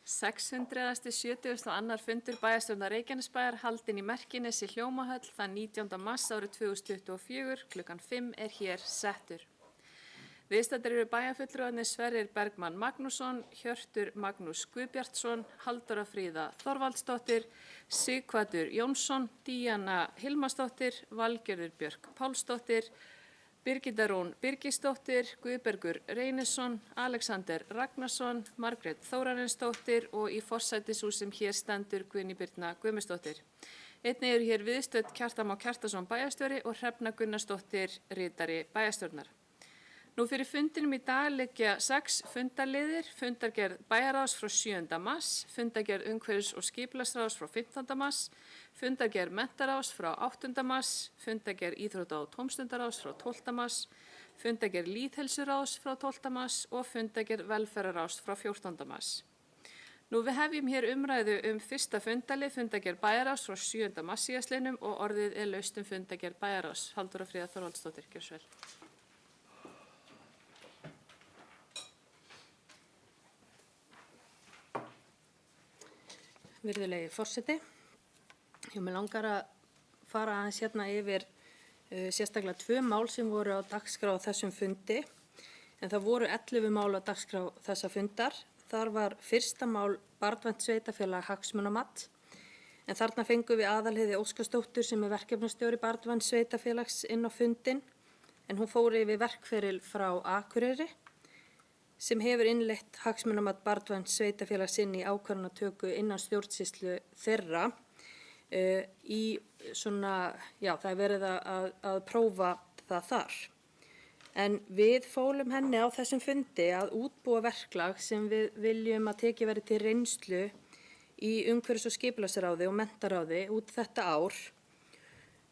670. annar fundur bæjarstjórnar Reykjanesbæjar haldinn í Merkinesi Hljómahöll þann 19. mars árið 2024 klukkan 5 er hér settur. Viðstaddir eru bæjarfulltrúarnir Sverrir Bergmann Magnússon, Hjörtur Magnús Guðbjartsson, Halldóra Fríða Þorvaldsdóttir, Sighvatur Jónsson, Díana Hilmarsdóttir, Valgerður Björk Pálsdóttir, Birgitta Rún Birgisdóttir, Guðbergur Reynisson, Alexander Ragnarsson, Margrét Þórarinsdóttir og í forsætishús sem hér stendur Guðný Birna Guðmundsdóttir. Einnig eru hér viðstödd Kjartan Má Kjartason bæjarstjóri og Hrefna Gunnarsdóttir ritari bæjarstjórnar. Nú fyrir fundinum í dag liggja 6 fundarliðir, fundargerð bæjarráðs frá 7. mars, fundargerð umhverfis- og skipulagsráðs frá 15. mars, fundargerð menntaráðs frá 8. mars, fundargerð íþrótta- og tómstundaráðs frá 12. mars, fundargerð lýðheilsuráðs frá 12. mars og fundargerð velferðarráðs frá 14. mars. Nú við hefjum hér umræðu fyrsta fundarlið, fundargerð bæjarráðs frá 7. mars síðastliðnum og orðið er laust fundargerð bæjarráðs. Halldóra Fríða Þorvaldsdóttir, gjörðu svo vel. Virðulegi forseti, mig langar að fara aðeins hérna yfir sérstaklega 2 mál sem voru á dagskrá á þessum fundi, en það voru 11 mál á dagskrá þessa fundar. Þar var fyrsta mál barnvænt sveitarfélag hagsmunamat, en þarna fengum við Aðalheiði Óskarsdóttur sem er verkefnastjóri barnvænt sveitarfélags inn á fundin, en hún fór yfir verkferil frá Akureyri sem hefur innleitt hagsmunamat barnvænt sveitarfélags inn í ákvarðanatöku innan stjórnsýslu þeirra. Það er verið að prófa það þar. En við fólum henni á þessum fundi að útbúa verklag sem við viljum að tekið verið til reynslu í umhverfis- og skipulagsráði og menntaráði út þetta ár.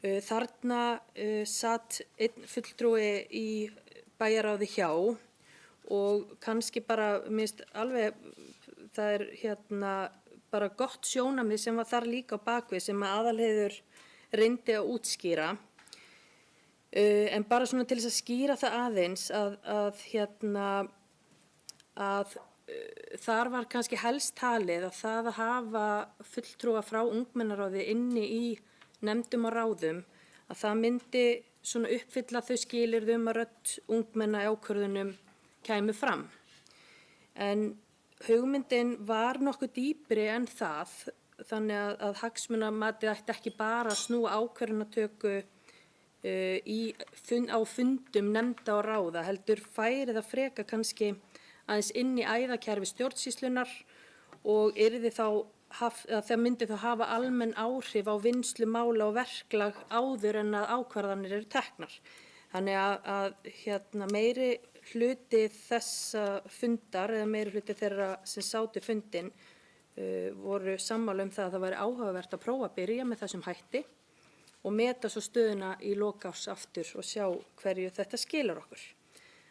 Þarna satt einn fulltrúi í bæjarráði hjá og kannski bara, minnst alveg, það er bara gott sjónarmið sem var þar líka á bakvið sem að Aðalheiður reyndi að útskýra. En bara svona til þess að skýra það aðeins að þar var kannski helst talið að það að hafa fulltrúa frá ungmennaráði inni í nefndum og ráðum, að það myndi svona uppfylla þau skilyrði að rödd ungmenna í ákvörðunum kæmu fram. En hugmyndin var nokkuð dýpri en það, þannig að hagsmunamatið ætti ekki bara að snúa ákvörðunartöku á fundum nefnda og ráða, heldur færi það freka kannski aðeins inn í æðakerfi stjórnsýslunar og það myndi þá hafa almenn áhrif á vinnslu mála og verklag áður en að ákvarðanir eru teknar. Þannig að meiri hluti þessa fundar eða meiri hluti þeirra sem sátu fundin voru sammála það að það væri áhugavert að prófa að byrja með þessum hætti og meta svo stöðuna í lok árs aftur og sjá hverju þetta skilar okkur.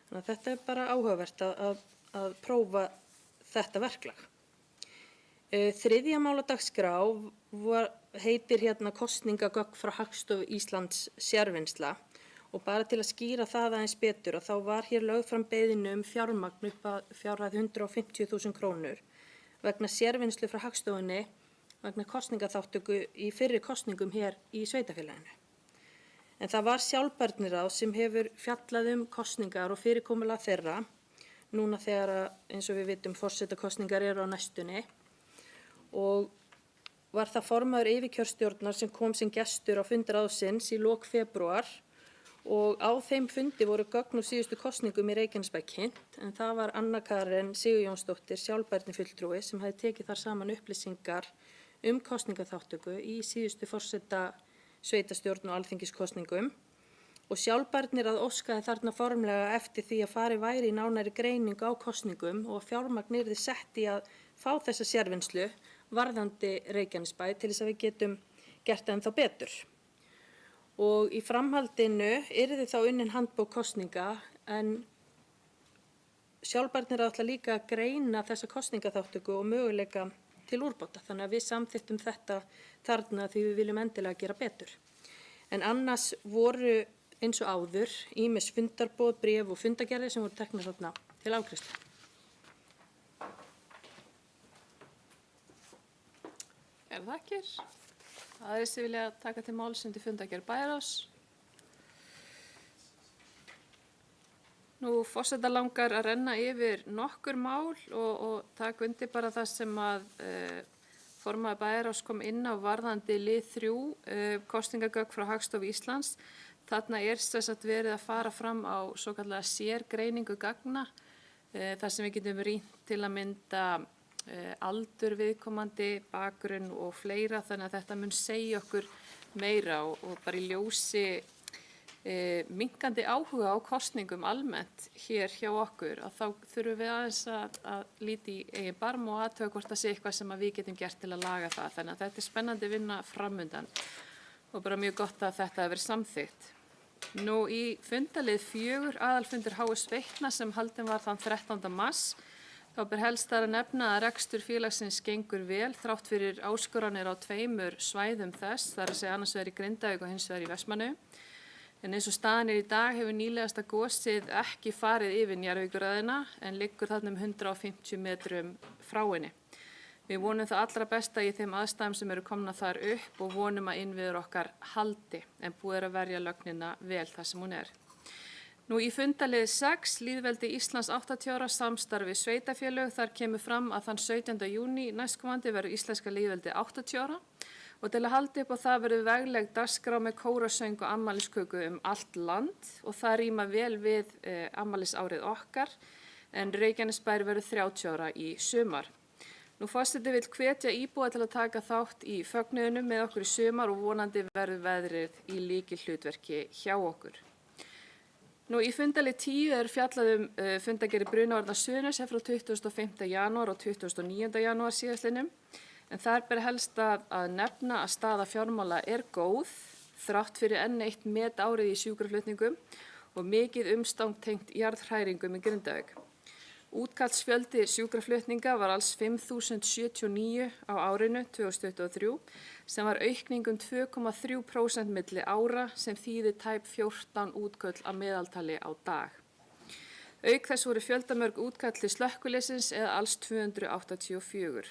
Þannig að þetta er bara áhugavert að prófa þetta verklag. Þriðja mál á dagskrá heitir kosningagögn frá Hagstofu Íslands sérvinnsla. Og bara til að skýra það aðeins betur að þá var hér lögð fram beiðni fjármagn upp að fjárhæð 150.000 krónur vegna sérvinnslu frá Hagstofunni vegna kosningaþátttöku í fyrri kosningum hér í sveitarfélaginu. En það var sjálfbærniráð sem hefur fjallað kosningar og fyrirkomulag þeirra núna þegar, eins og við vitum, forsetakosningar eru á næstunni, og var það formaður yfirkjörstjórnar sem kom sem gestur á fund ráðsins í lok febrúar. Og á þeim fundi voru gögn úr síðustu kosningum í Reykjanesbæ kynnt, en það var Anna Karen Sigurjónsdóttir, sjálfbærnifulltrúi, sem hafði tekið þar saman upplýsingar kosningaþátttöku í síðustu forseta sveitarstjórn og alþingiskosningum. Og sjálfbærniráð óskaði þarna formlega eftir því að farið væri í nánari greiningu á kosningum og fjármagn yrði sett í að fá þessa sérvinnslu varðandi Reykjanesbæ til þess að við getum gert það ennþá betur. Og í framhaldinu yrði þá unnin handbók kosninga, en sjálfbærniráð ætla líka að greina þessa kosningaþátttöku og möguleika til úrbóta. Þannig að við samþykktum þetta þarna því við viljum endilega gera betur. En annars voru eins og áður ýmis fundarboð, bréf og fundargerðir sem voru teknar þarna til afgreiðslu. Kærar þakkir. Aðrir sem vilja taka til máls undir fundargerð bæjarráðs. Nú, forseta langar að renna yfir nokkur mál og taka undir bara það sem að formaður bæjarráðs kom inn á varðandi lið 3, kosningagögn frá Hagstofu Íslands. Þarna sem sagt verið að fara fram á svokallaða sérgreiningu gagna, þar sem við getum rýnt til að mynda aldur viðkomandi, bakgrunn og fleira, þannig að þetta mun segja okkur meira og bara í ljósi minnkandi áhuga á kosningum almennt hér hjá okkur, að þá þurfum við aðeins að líti í eigin barm og athuga hvort það sé eitthvað sem að við getum gert til að laga það. Þannig að þetta er spennandi vinna framundan og bara mjög gott að þetta hefur verið samþykkt. Nú í fundalið 4, aðalfundur HS Veitna sem haldinn var þann 13. mars, þá ber helst þar að nefna að rekstur félagsins gengur vel þrátt fyrir áskoranir á 2 svæðum þess, þar að segja annars vegar í Grindavík og hins vegar í Vestmannaeyjum. En eins og staðan í dag hefur nýlegasta gosið ekki farið yfir Njarðvíkuröðina en liggur þarna 150 metrum frá henni. Við vonum það allra besta í þeim aðstæðum sem eru komna þar upp og vonum að innviður okkar haldi en búið að verja lögnina vel þar sem hún er. Nú í fundalið 6, lýðveldi Íslands 80 ára samstarfi sveitafélög, þar kemur fram að þann 17. júní næstkomandi verður íslenska lýðveldi 80 ára og til að halda upp á það verður vegleg dagskrá með kórasöng og afmælisköku allt land og það rýma vel við afmælisárið okkar en Reykjanesbær verður 30 ára í sumar. Nú forseti vill hvetja íbúa til að taka þátt í fögnuðinum með okkur í sumar og vonandi verður veðrið í lykilhlutverki hjá okkur. Nú í fundalið 10 fjallað fundargerð Brunavarna Suðurnesja frá 25. janúar og 29. janúar síðastliðnum, en þar ber helst að nefna að staða fjármála er góð, þrátt fyrir enn eitt metárið í sjúkraflutningum og mikið umstang tengt jarðhræringum í Grindavík. Útkallsfjöldi sjúkraflutninga var alls 5.079 á árinu 2023 sem var aukning 2,3% milli ára sem þýðir tæp 14 útköll að meðaltali á dag. Auk þess voru fjöldamörg útkall til slökkviliðsins eða alls 284.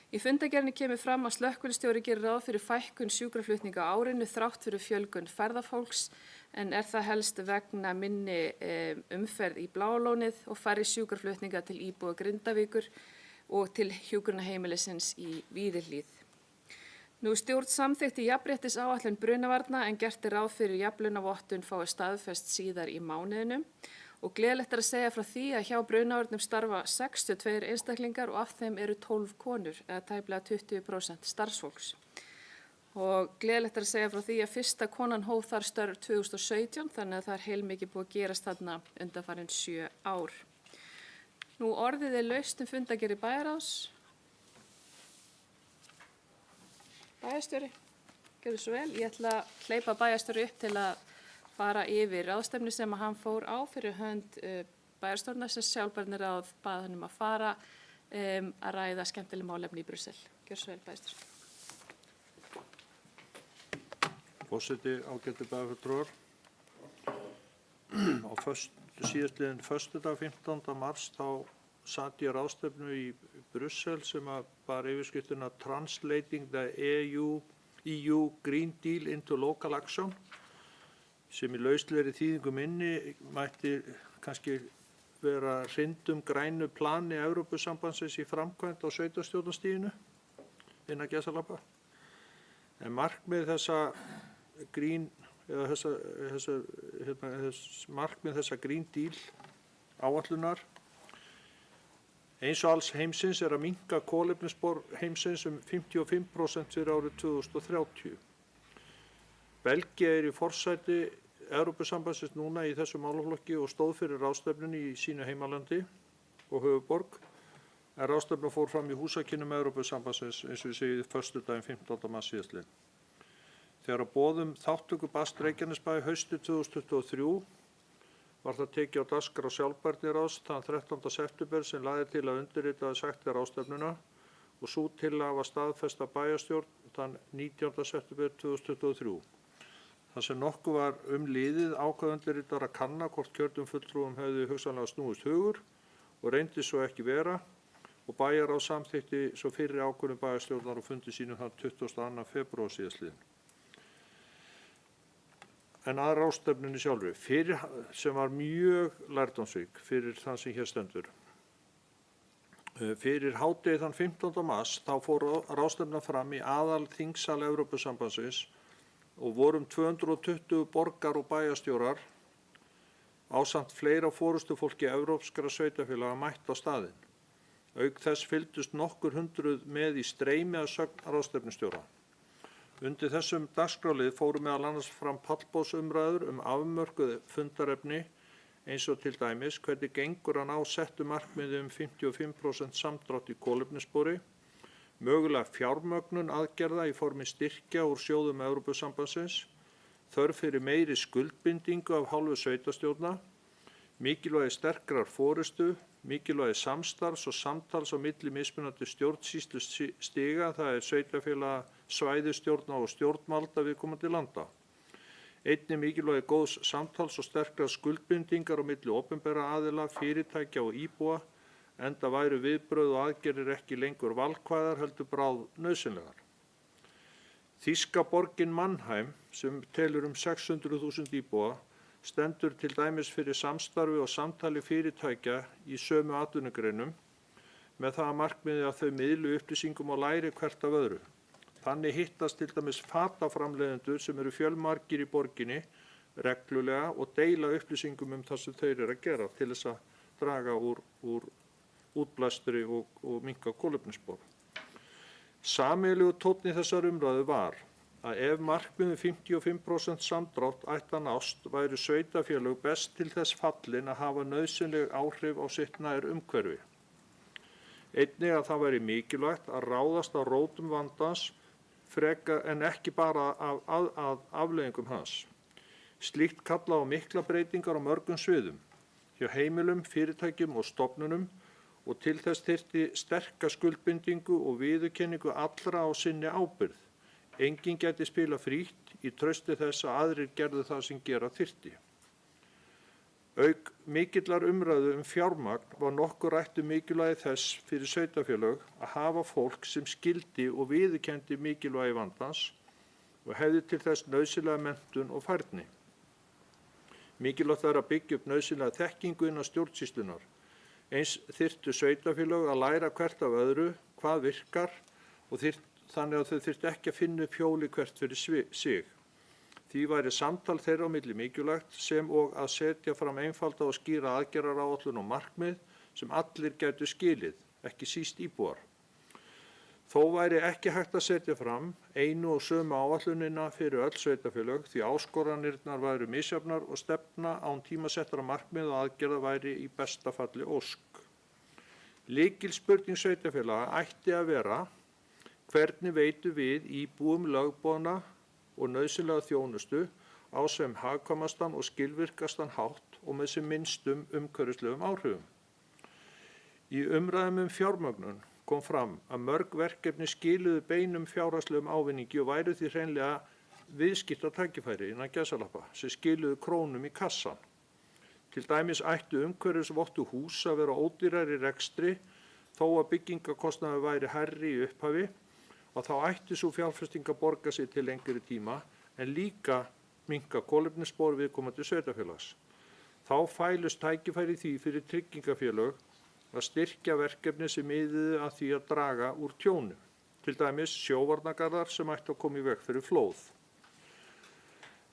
Í fundargerðinni kemur fram að slökkviliðsstjóri gerir ráð fyrir fækkun sjúkraflutninga á árinu þrátt fyrir fjölgun ferðafólks en er það helst vegna minni umferð í Bláalónið og færri sjúkraflutninga til íbúa Grindavíkur og til hjúkrunarheimilisins í Víðihlíð. Nú stjórn samþykkti jafnréttisáætlun brunavarna en gert er ráð fyrir jafnlaunavottun fái staðfest síðar í mánuðinum og gleðilegt er að segja frá því að hjá brunavörnum starfa 62 einstaklingar og af þeim eru 12 konur eða tæplega 20% starfsfólks. Og gleðilegt er að segja frá því að fyrsta konan hóf þar störf 2017 þannig að það er heilmikið búið að gerast þarna undanfarin 7 ár. Nú orðið er laust fundargerð bæjarráðs. Bæjarstjóri, gjörðu svo vel. Ég ætla að hleypa bæjarstjóri upp til að fara yfir ráðstefnu sem hann fór á fyrir hönd bæjarstjórnar sem sjálfbærniráð bað hann að fara að ræða skemmtileg málefni í Brussel. Gjörðu svo vel, bæjarstjóri. Forseti, ágætu bæjarfulltrúar. Á síðastliðinn föstudag 15. mars þá sat ég ráðstefnu í Brussel sem bar yfirskriftina Translating the EU Green Deal into Local Action sem í lauslegri þýðingu minni mætti kannski vera hrindum grænu plani Evrópusambandsins í framkvæmd á sveitarstjórnarstiginu innan gæsalappa. En markmið þessa markmið þessa Green Deal áætlunar eins og alls heimsins er að minnka kolefnisspor heimsins 55% fyrir árið 2030. Belgía er í forsæti Evrópusambandsins núna í þessu málaflokki og stóð fyrir ráðstefnunni í sínu heimalandi og höfuðborg. En ráðstefnan fór fram í húsakynnum Evrópusambandsins eins og við segjum föstudaginn 15. mars síðastliðinn. Þegar að boðum þáttöku barst Reykjanesbær haustið 2023 var það tekið á dagskrá sjálfbærniráðs þann 13. september sem lagði til að undirritaði sektir ráðstefnuna og sú tillaga var staðfest af bæjarstjórn þann 19. september 2023. Þar sem nokkuð var liðið ákvað undirritar að kanna hvort kjördum fulltrúum hefði hugsanlega snúist hugur og reyndi svo ekki vera og bæjarráð samþykkti svo fyrri ákvörðun bæjarstjórnar á fundi sínum þann 22. febrúar síðastliðinn. En að ráðstefnunni sjálfri, sem var mjög lærdómsrík fyrir þann sem hér stendur. Fyrir hádegi þann 15. mars þá fór ráðstefnan fram í aðalþingsal Evrópusambandsins og vorum 220 borgar- og bæjarstjórar ásamt fleira forystufólki evrópskra sveitarfélaga mætt á staðinn. Auk þess fylgdust nokkur hundruð með í streymi að sögn ráðstefnustjóra. Undir þessum dagskrárlið fóru meðal annars fram pallborðsumræður afmörkuð fundarefni eins og til dæmis hvernig gengur að ná settu markmiði 55% samdrátt í kolefnisspori, mögulega fjármögnun aðgerða í formi styrkja úr sjóðum Evrópusambandsins, þörf fyrir meiri skuldbindingu af hálfu sveitarstjórna, mikilvægi sterkrar forystu, mikilvægi samstarfs og samtals á milli mismunandi stjórnsýslustiga, það sveitarfélaga, svæðisstjórna og stjórnvalda viðkomandi landa. Einnig mikilvægi góðs samtals og sterkrar skuldbindingar á milli opinberra aðila, fyrirtækja og íbúa, enda væru viðbrögð og aðgerðir ekki lengur valkvæðar heldur bráð nauðsynlegar. Þýska borgin Mannheim, sem telur 600.000 íbúa, stendur til dæmis fyrir samstarfi og samtali fyrirtækja í sömu atvinnugreinum með það að markmiði að þau miðli upplýsingum og læri hvert af öðru. Þannig hittast til dæmis fataframleiðendur sem eru fjölmargir í borginni reglulega og deila upplýsingum það sem þau eru að gera til þess að draga úr útblæstri og minnka kolefnisspor. Sameiginlegur tónn í þessar umræðu var að ef markmiðum 55% samdrátt ætti að nást væru sveitarfélög best til þess fallin að hafa nauðsynleg áhrif á sitt nær umhverfi. Einnig að það væri mikilvægt að ráðast á rótum vandans frekar en ekki bara að afleiðingum hans. Slíkt kalla á mikla breytingar á mörgum sviðum, hjá heimilum, fyrirtækjum og stofnunum og til þess þyrfti sterka skuldbindingu og viðurkenningu allra á sinni ábyrgð. Enginn gæti spila frítt í trausti þess að aðrir gerðu það sem gera þyrfti. Auk mikillar umræðu fjármagn var nokkuð rætt mikilvægi þess fyrir sveitarfélög að hafa fólk sem skildi og viðurkenndi mikilvægi vandans og hefði til þess nauðsynlega menntun og færni. Mikilvægt var að byggja upp nauðsynlega þekkingu innan stjórnsýslunar. Eins þyrftu sveitarfélög að læra hvert af öðru hvað virkar og þannig að þau þyrftu ekki að finna upp hjólið hvert fyrir sig. Því væri samtal þeirra á milli mikilvægt sem og að setja fram einfalda og skýra aðgerðaráætlun og markmið sem allir gætu skilið, ekki síst íbúar. Þó væri ekki hægt að setja fram einu og sömu áætlunina fyrir öll sveitarfélög því áskoranirnar væru misjafnar og stefna án tímasettra markmið og aðgerða væri í besta falli ósk. Lykilspurning sveitarfélaga ætti að vera hvernig veitum við íbúum lögboðna og nauðsynlega þjónustu á sem hagkvæmastan og skilvirkastan hátt og með sem minnstum umhverfislegum áhrifum. Í umræðum fjármögnun kom fram að mörg verkefni skiluðu beinum fjárhagslegum ávinningi og væru því hreinlega viðskiptatækifæri innan gæsalappa sem skiluðu krónum í kassan. Til dæmis ættu umhverfisvottu hús að vera ódýrari í rekstri þó að byggingarkostnaður væri hærri í upphafi og þá ætti sú fjárfesting að borga sig til lengri tíma en líka minnka kolefnisspor viðkomandi sveitarfélags. Þá fælust tækifæri því fyrir tryggingafélög að styrkja verkefni sem miðuðu að því að draga úr tjónu, til dæmis sjóvarnargarðar sem ættu að koma í veg fyrir flóð.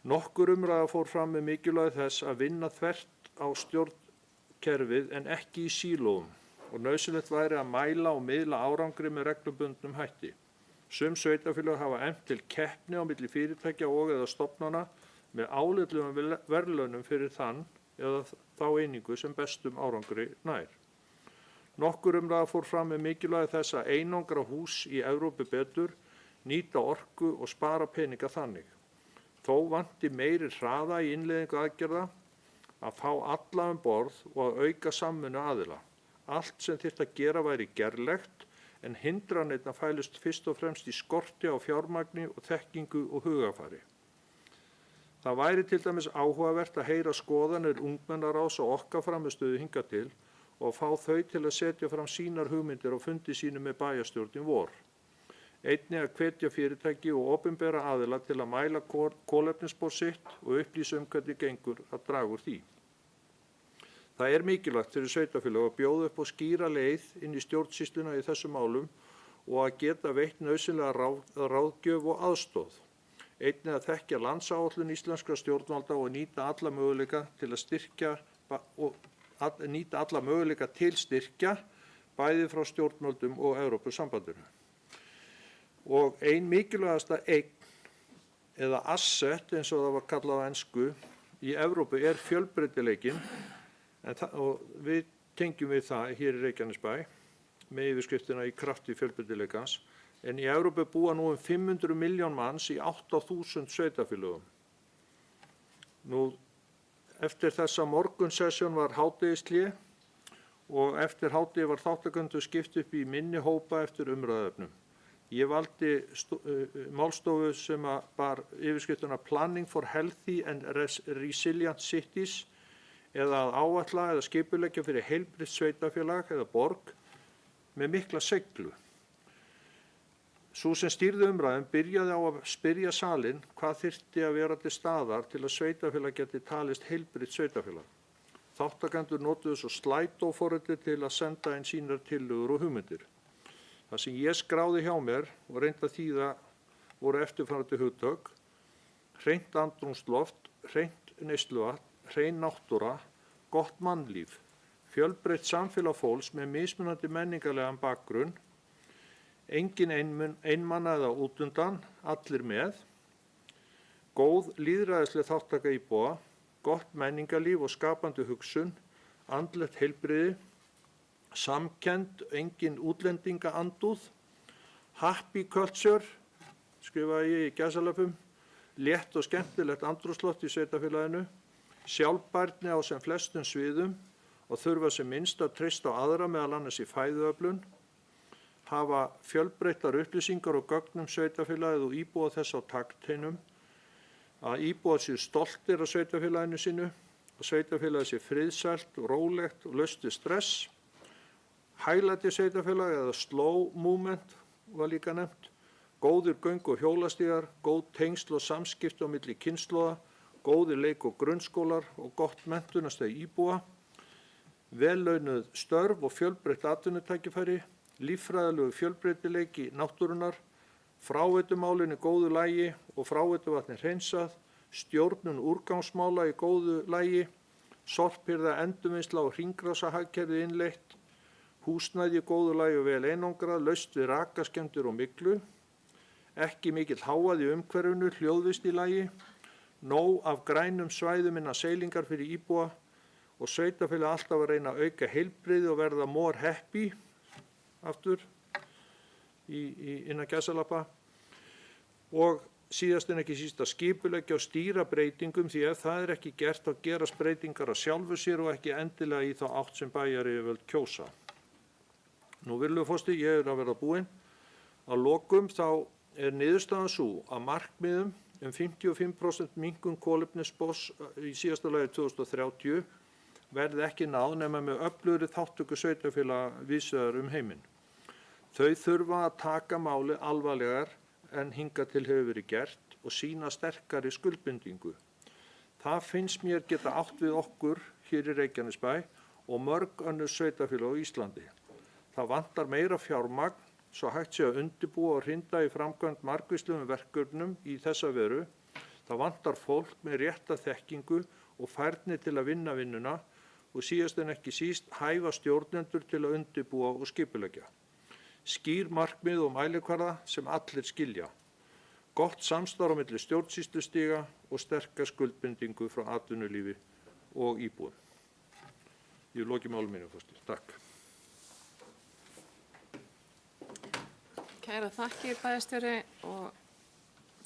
Nokkur umræða fór fram með mikilvægi þess að vinna þvert á stjórnkerfið en ekki í sílóum og nauðsynlegt væri að mæla og miðla árangri með reglubundnum hætti. Sum sveitarfélög hafa efnt til keppni á milli fyrirtækja og eða stofnana með álitlegum verðlaunum fyrir þann eða þá einingu sem bestum árangri nær. Nokkur umræða fór fram með mikilvægi þess að einangra hús í Evrópu betur, nýta orku og spara peninga þannig. Þó vanti meiri hraða í innleiðingu aðgerða, að fá alla borð og að auka samvinnu aðila. Allt sem þyrfti að gera væri gerlegt en hindranirnar fælust fyrst og fremst í skorti á fjármagni og þekkingu og hugafari. Það væri til dæmis áhugavert að heyra skoðanir ungmennaráðs og okkar frammistöðu hingað til og fá þau til að setja fram sínar hugmyndir á fundi sínum með bæjarstjórn í vor. Einnig að hvetja fyrirtæki og opinbera aðila til að mæla kolefnisspor sitt og upplýsa hvernig gengur að draga úr því. Það er mikilvægt fyrir sveitarfélög að bjóða upp á skýra leið inn í stjórnsýsluna í þessum málum og að geta veitt nauðsynlega ráðgjöf og aðstoð. Einnig að þekkja landsáætlun íslenskra stjórnvalda og nýta alla möguleika til styrkja bæði frá stjórnvöldum og Evrópusambandinu. Og ein mikilvægasta eign eða asset eins og það var kallað á ensku í Evrópu er fjölbreytileikinn og við tengjum við það hér í Reykjanesbæ með yfirskriftina í krafti fjölbreytileikans. En í Evrópu búa nú 500 milljón manns í 8.000 sveitarfélögum. Nú, eftir þessa morgunsessjón var hádegishlé og eftir hádegi var þátttakendur skipt upp í minni hópa eftir umræðuefnum. Ég valdi málstofu sem bar yfirskriftina Planning for Healthy and Resilient Cities eða að áætla eða skipuleggja fyrir heilbrigt sveitarfélag eða borg með mikla seiglu. Sú sem stýrði umræðum byrjaði á að spyrja salinn hvað þyrfti að vera til staðar til að sveitarfélag geti talist heilbrigt sveitarfélag. Þáttakendur notuðu svo Slido-forriti til að senda inn sínar tillögur og hugmyndir. Það sem ég skráði hjá mér og reyndi að þýða voru eftirfarandi hugtök: hreint andrúmsloft, hreint neysluvatn, hrein náttúra, gott mannlíf, fjölbreytt samfélag fólks með mismunandi menningarlegan bakgrunn, engin einmanna eða útundan, allir með, góð lýðræðisleg þátttaka íbúa, gott menningarlíf og skapandi hugsun, andlegt heilbrigði, samkennd, engin útlendingaandúð, happy culture, skrifaði ég í gæsalöpum, létt og skemmtilegt andrúmsloft í sveitarfélaginu, sjálfbærni á sem flestum sviðum og þurfa sem minnst að treysta á aðra meðal annars í fæðuöflun, hafa fjölbreyttar upplýsingar og gögnum sveitarfélagið og íbúa þess á takteinum, að íbúar séu stoltir af sveitarfélaginu sínu, að sveitarfélagið sé friðsælt og rólegt og laust við stress, hæglæti sveitarfélag eða slow movement var líka nefnt, góðir göng- og hjólastígar, góð tengsl og samskipti á milli kynslóða, góðir leik- og grunnskólar og gott menntunarstigi íbúa, vel launuð störf og fjölbreytt atvinnutækifæri, líffræðilegu fjölbreytileiki náttúrunnar, fráveitumálin í góðu lagi og fráveituvatni hreinsað, stjórnun úrgangsmála í góðu lagi, sorphirða endurvinnsla og hringrásarhagkerfið innleitt, húsnæði í góðu lagi og vel einangrað, laust við rakaskemmdir og myglu, ekki mikill hávaði í umhverfinu, hljóðvist í lagi, nóg af grænum svæðum innan seilingar fyrir íbúa og sveitarfélagið alltaf að reyna að auka heilbrigði og verða more happy, aftur, innan gæsalappa, og síðast en ekki síst að skipuleggja og stýra breytingum því ef það er ekki gert þá gerast breytingar að sjálfu sér og ekki endilega í þá átt sem bæjaryfirvöld kjósa. Nú virðulegur forseti, ég er að verða búinn. Að lokum þá er niðurstaðan sú að markmiðum 55% minnkun kolefnisspors í síðasta lagi 2030 verði ekki náð nema með öflugri þátttöku sveitarfélaga víðsvegar heiminn. Þau þurfa að taka málið alvarlegar en hingað til hefur verið gert og sýna sterkari skuldbindingu. Það finnst mér geta átt við okkur hér í Reykjanesbæ og mörg önnur sveitarfélög á Íslandi. Það vantar meira fjármagn svo hægt sé að undirbúa og hrinda í framkvæmd margvíslegum verkefnum í þessa veru. Það vantar fólk með rétta þekkingu og færni til að vinna vinnuna og síðast en ekki síst hæfa stjórnendur til að undirbúa og skipuleggja. Skýr markmið og mælikvarða sem allir skilja. Gott samstarf á milli stjórnsýslustiga og sterka skuldbindingu frá atvinnulífi og íbúum. Ég loki máli mínu, forseti. Takk. Kæra þakkir bæjarstjóri, og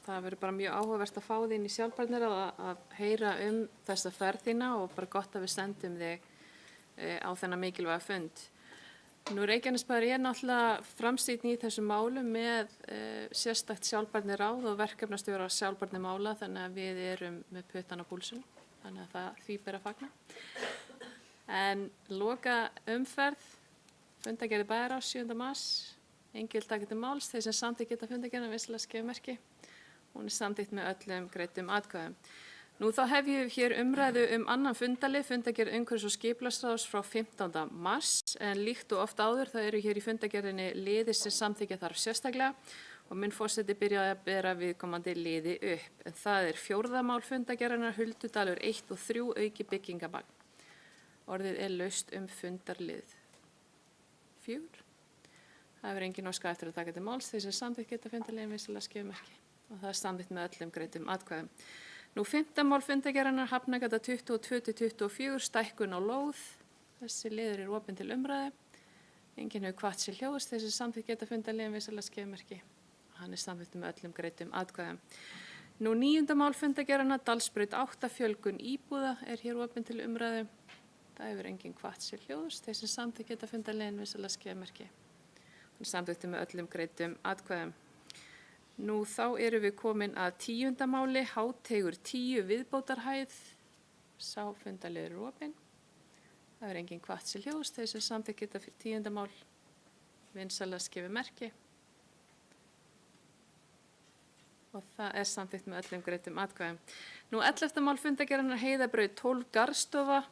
það verður bara mjög áhugavert að fá þig inn í sjálfbærnir að heyra þessa ferð þína og bara gott að við sendum þig á þennan mikilvæga fund. Nú Reykjanesbær er náttúrulega framsýnn í þessum málum með sérstakt sjálfbærniráð og verkefnastjóra sjálfbærnimála, þannig að við erum með puttan á púlsinn, þannig að því ber að fagna. En loka umferð, fundargerð bæjarráðs 7. mars, engin vill taka til máls, þeir sem samþykkt geta fundargerðina vissulega skefið merki. Hún er samþykkt með öllum greiddum atkvæðum. Nú þá hef ég hér umræðu annan fundalið, fundargerð umhverfis- og skipulagsráðs frá 15. mars, en líkt og oft áður þá eru hér í fundargerðinni liðir sem samþykkja þarf sérstaklega og minn forseti byrjaði að bera viðkomandi liði upp. En það er 4. mál fundargerðarinnar Huldudalur 1 og 3 auki byggingabagn. Orðið er laust fundarlið 4. Það hefur engin óska eftir að taka til máls, þeir sem samþykkt geta fundarliðin vissulega skefið merki og það er samþykkt með öllum greiddum atkvæðum. Nú 5. mál fundargerðarinnar Hafnargata 22-24 stækkun á lóð. Þessi liður er opinn til umræðu. Enginn hefur hvatt sér hljóðs, þeir sem samþykkt geta fundarliðin vissulega skefið merki. Hann er samþykkt með öllum greiddum atkvæðum. Nú 9. mál fundargerðarinnar Dalsbraut 8 fjölgun íbúða er hér opinn til umræðu. Það hefur enginn hvatt sér hljóðs, þeir sem samþykkt geta fundarliðin vissulega skefið merki. Hann er samþykkt með öllum greiddum atkvæðum. Nú þá erum við komin að 10. máli, Háteigur 10 viðbótarhæð, sá fundarliður er opinn. Það er enginn hvatt sér hljóðs, þeir sem samþykkt geta 10. mál vinsamlega skefið merki. Og það er samþykkt með öllum greiddum atkvæðum. Nú 11. mál fundargerðarinnar Heiðabraut 12 garðstofa.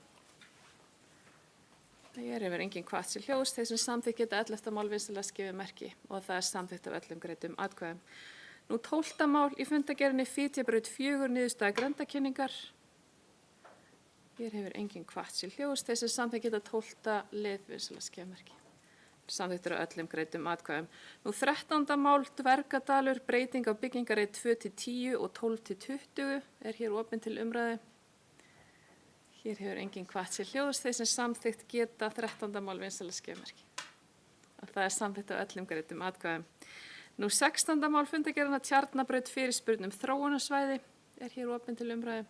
Það er enginn hvatt sér hljóðs, þeir sem samþykkt geta 11. mál vinsamlega skefið merki og það er samþykkt af öllum greiddum atkvæðum. Nú 12. mál í fundargerðinni Fitjabraut 4 niðurstaða grenndarkynningar. Hér hefur enginn hvatt sér hljóðs, þeir sem samþykkt geta 12. lið vinsamlega skefið merki. Samþykktur af öllum greiddum atkvæðum. Nú 13. mál Dvergadalur, breyting á byggingarreið 2-10 og 12-20 er hér opinn til umræðu. Hér hefur enginn hvatt sér hljóðs, þeir sem samþykkt geta 13. mál vinsamlega skefið merki. Og það er samþykkt af öllum greiddum atkvæðum. Nú 16. mál fundargerðarinnar Tjarnabraut fyrirspurn þróunarsvæði er hér opinn til umræðu.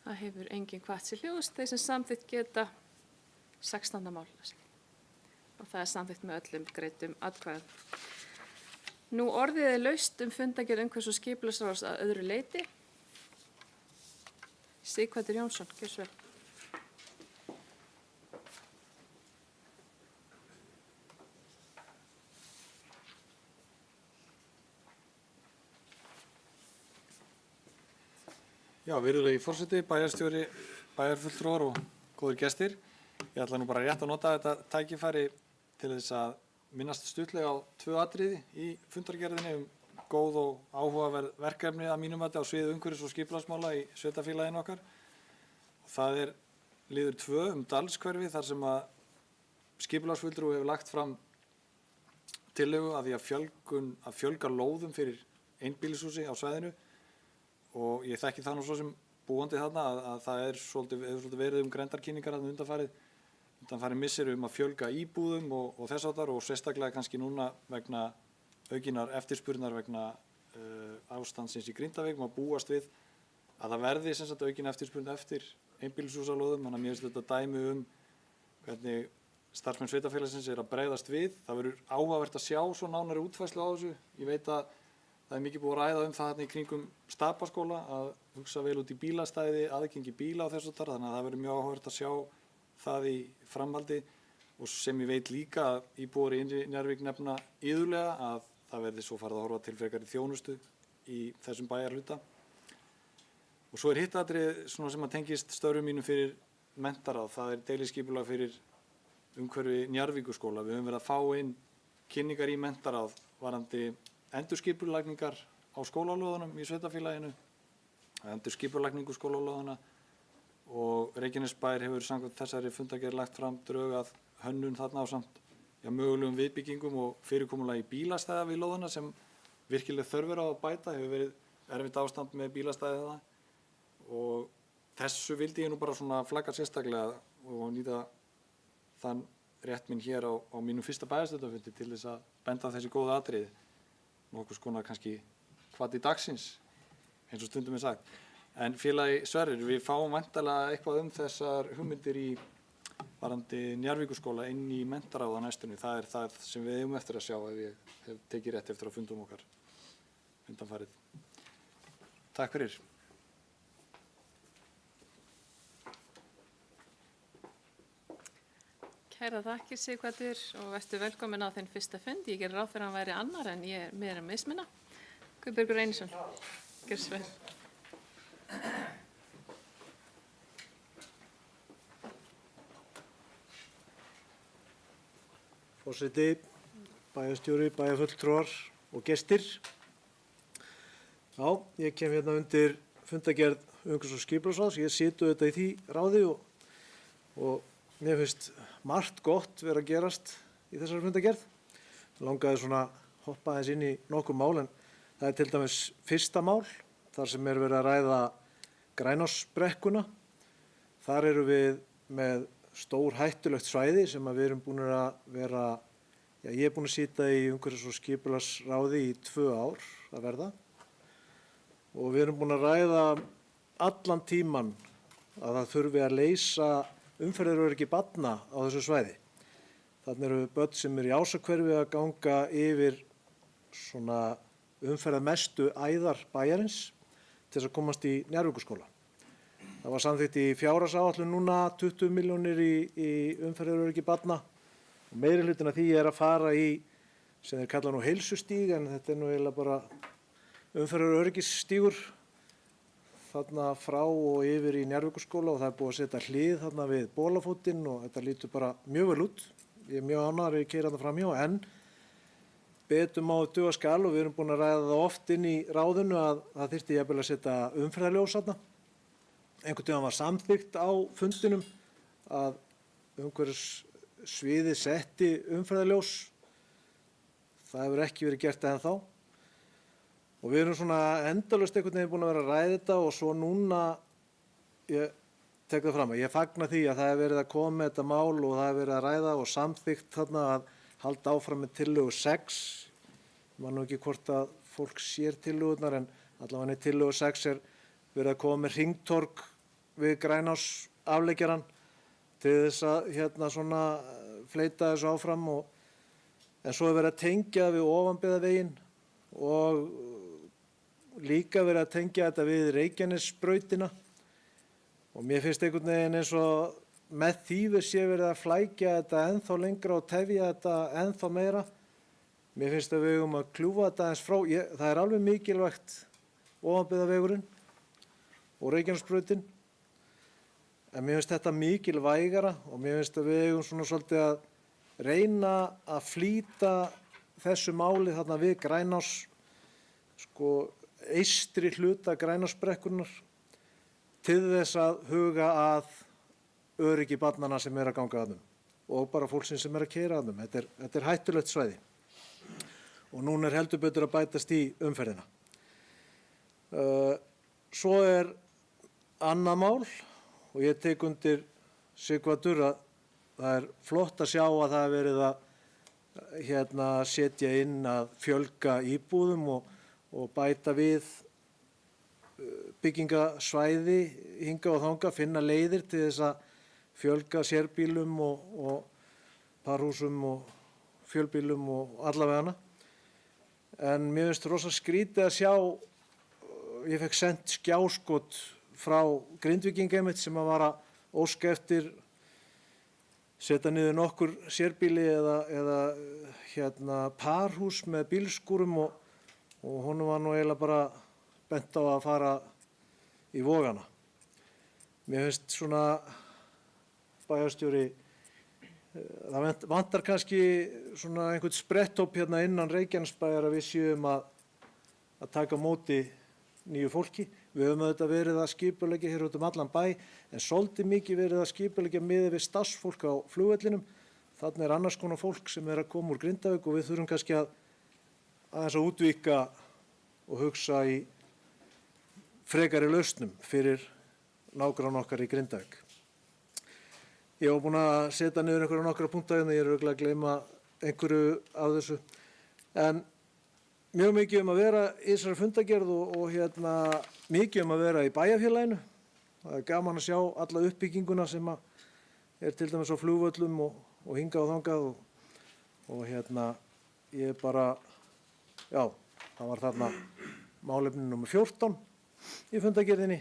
Það hefur enginn hvatt sér hljóðs, þeir sem samþykkt geta 16. mál og það er samþykkt með öllum greiddum atkvæðum. Nú orðið er laust fundargerð umhverfis- og skipulagsráðs að öðru leyti. Sighvatur Jónsson, gjörðu svo vel. Já, virðulegi forseti, bæjarstjóri, bæjarfulltrúar og góðir gestir. Ég ætla nú bara rétt að nota þetta tækifæri til þess að minnast stuttlega á 2 atriði í fundargerðinni góð og áhugaverð verkefni að mínum mati á sviði umhverfis- og skipulagsmála í sveitarfélaginu okkar. Og það er liður 2 Dalshverfi þar sem að skipulagsfulltrúi hefur lagt fram tillögu að því að fjölga lóðum fyrir einbýlishúsi á svæðinu. Og ég þekki það nú svo sem búandi þarna að það hefur svolítið verið grenndarkynningar þarna undanfarin misseri að fjölga íbúðum og þess áttar og sérstaklega kannski núna vegna aukinnar eftirspurnar vegna ástandsins í Grindavík má búast við að það verði sem sagt aukin eftirspurn eftir einbýlishúsalóðum. Þannig að mér finnst þetta dæmi hvernig starfsmenn sveitarfélagsins að bregðast við. Það verður áhugavert að sjá svo nánari útfærslu á þessu. Ég veit að það er mikið búið að ræða það þarna í kringum Stapaskóla að hugsa vel út í bílastæði, aðgengi bíla og þess áttar, þannig að það verður mjög áhugavert að sjá það í framhaldi og sem ég veit líka að íbúar í Njarðvík nefna iðulega að það verði svo farið að horfa til frekari þjónustu í þessum bæjarhluta. Og svo er hitt atriði svona sem að tengist störfum mínum fyrir menntaráð, það er deiliskipulag fyrir umhverfi Njarðvíkurskóla. Við höfum verið að fá inn kynningar í menntaráð varðandi endurskipulagningar á skólalóðunum í sveitarfélaginu, endurskipulagningu skólalóðuna og Reykjanesbær hefur samkvæmt þessari fundargerð lagt fram drög að hönnun þarna á samt mögulegum viðbyggingum og fyrirkomulagi bílastæða við lóðuna sem virkileg þörf er á að bæta, hefur verið erfitt ástand með bílastæði það og þessu vildi ég nú bara svona flagga sérstaklega og nýta þann rétt minn hér á mínum fyrsta bæjarstjórnarfundi til þess að benda á þessi góða atriði. Nokkuð skonar kannski hvati dagsins, eins og stundum er sagt. En félagi Sverrir, við fáum væntanlega eitthvað þessar hugmyndir í varðandi Njarðvíkurskóla inn í menntaráð á næstunni. Það er það sem við eigum eftir að sjá ef ég hef tekið rétt eftir að fundum okkar undanfarið. Takk fyrir. Kæra þakkir Sighvatur og vertu velkomin á þinn fyrsta fund. Ég gerir ráð fyrir að hann væri annar en ég er meira að mismuna. Guðbergur Einarsson, gjörðu svo vel. Forseti, bæjarstjóri, bæjarfulltrúar og gestir. Já, ég kem hérna undir fundargerð umhverfis- og skipulagsráðs. Ég sit auðvitað í því ráði og mér finnst margt gott vera að gerast í þessari fundargerð. Ég langaði svona að hoppa aðeins inn í nokkur mál en það er til dæmis fyrsta mál þar sem er verið að ræða Grænársbrekkuna. Þar eru við með stór hættulegt svæði sem að við erum búin að vera, ég er búin að sitja í umhverfis- og skipulagsráði í 2 ár að verða og við erum búin að ræða allan tíman að það þurfi að leysa umferðaröryggi barna á þessu svæði. Þarna eru börn sem eru í Ásahverfi að ganga yfir svona umferðarmestu æðar bæjarins til þess að komast í Njarðvíkurskóla. Það var samþykkt í fjárhagsáætlun núna 20 milljónir í umferðaröryggi barna og meiri hlutin af því er að fara í sem þeir kalla nú heilsustíg en þetta er nú eiginlega bara umferðaröryggisstígur þarna frá og yfir í Njarðvíkurskóla og það er búið að setja hlið þarna við Bólafótinn og þetta lítur bara mjög vel út. Ég er mjög ánægður að ég keyri þarna framhjá en betur má duga skal og við erum búin að ræða það oft inn í ráðinu að það þyrfti jafnvel að setja umferðarljós þarna. Einhvern tímann var samþykkt á fundinum að umhverfissviðið setti umferðarljós. Það hefur ekki verið gert ennþá. Og við erum svona endalaust einhvern veginn búin að vera að ræða þetta og svo núna, ég tek það fram að ég fagna því að það hefur verið að koma með þetta mál og það hefur verið að ræða og samþykkt þarna að halda áfram með tillögu 6. Ég man nú ekki hvort að fólk sér tillögurnar en allavega í tillögu 6 er verið að koma með hringtorg við Grænársafleggjarann til þess að svona fleyta þessu áfram en svo er verið að tengja við ofanbyggðaveginn og líka verið að tengja þetta við Reykjanesbrautina og mér finnst einhvern veginn eins og með því sé verið að flækja þetta ennþá lengra og tefja þetta ennþá meira. Mér finnst að við eigum að kljúfa þetta aðeins frá. Það er alveg mikilvægt ofanbyggðavegurinn og Reykjanesbrautin en mér finnst þetta mikilvægara og mér finnst að við eigum svona svolítið að reyna að flýta þessu máli þarna við Grænárs, eystri hluta Grænársbrekkunnar til þess að huga að öryggi barnanna sem er að ganga að þeim og bara fólksins sem er að keyra að þeim. Þetta er hættulegt svæði og núna er heldur betur að bætast í umferðina. Svo er annað mál og ég tek undir Sighvatur að það er flott að sjá að það er verið að setja inn að fjölga íbúðum og bæta við byggingasvæði hinga og þanga, finna leiðir til þess að fjölga sérbílum og parhúsum og fjölbílum og allavegana. En mér finnst rosa skrítið að sjá, ég fekk sent skjáskot frá Grindvíkinga einmitt sem að var að óska eftir setja niður nokkur sérbíli eða parhús með bílskúrum og honum var nú eiginlega bara bent á að fara í Vogana. Mér finnst svona bæjarstjóri, það vantar kannski svona einhvern spretthóp hérna innan Reykjanesbæjar að við séum að taka á móti nýju fólki. Við höfum auðvitað verið að skipuleggja hér út allan bæ en svolítið mikið verið að skipuleggja miðað við starfsfólk á flugvellinum. Þarna er annars konar fólk sem er að koma úr Grindavík og við þurfum kannski aðeins að útvíkka og hugsa í frekari lausnum fyrir nágranna okkar í Grindavík. Ég var búinn að setja niður nokkra punkta hérna, ég er örugglega að gleyma einhverju af þessu. En mjög mikið að vera í þessari fundargerð og mikið að vera í bæjarfélaginu. Það er gaman að sjá alla uppbygginguna sem er til dæmis á flugvöllum og hingað og þangað og ég bara, já, það var þarna málefni nr. 14 í fundargerðinni,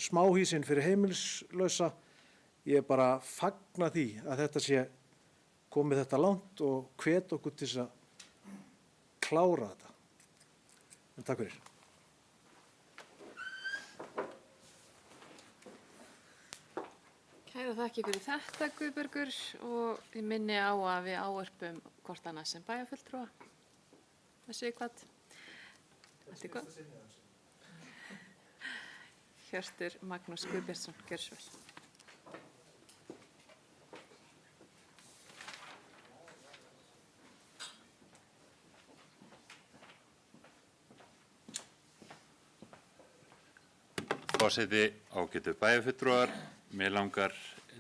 smáhýsin fyrir heimilislausa. ég bara fagna því að þetta sé komið þetta langt og hvet okkur til þess að klára þetta. En takk fyrir. Kæra þakki fyrir þetta, Guðbergur, og ég minni á að við ávarpum hvort annað sem bæjarfulltrúa. Þessu hvað? Allt í hvað? Hjörtur Magnús Guðbjartsson, gjörðu svo vel. Forseti, ágætu bæjarfulltrúar, mér langar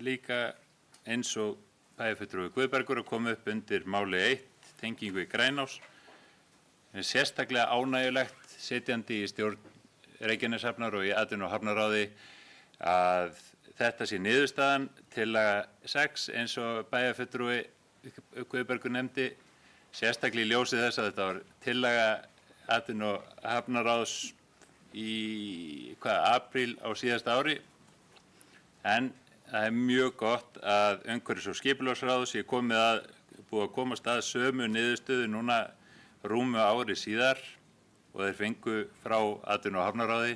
líka eins og bæjarfulltrúi Guðbergur að koma upp undir máli 1, tengingu í Grænás. Sérstaklega ánægjulegt sitjandi í stjórn Reykjaneshafnar og í atvinnu- og hafnaráði að þetta sé niðurstaðan tillaga 6 eins og bæjarfulltrúi Guðbergur nefndi, sérstaklega í ljósi þess að þetta var tillaga atvinnu- og hafnaráðs í apríl á síðasta ári, en það er mjög gott að umhverfis- og skipulagsráð sé búið að komast að sömu niðurstöðu núna rúmu ári síðar og þeir fengu frá atvinnu- og hafnaráði.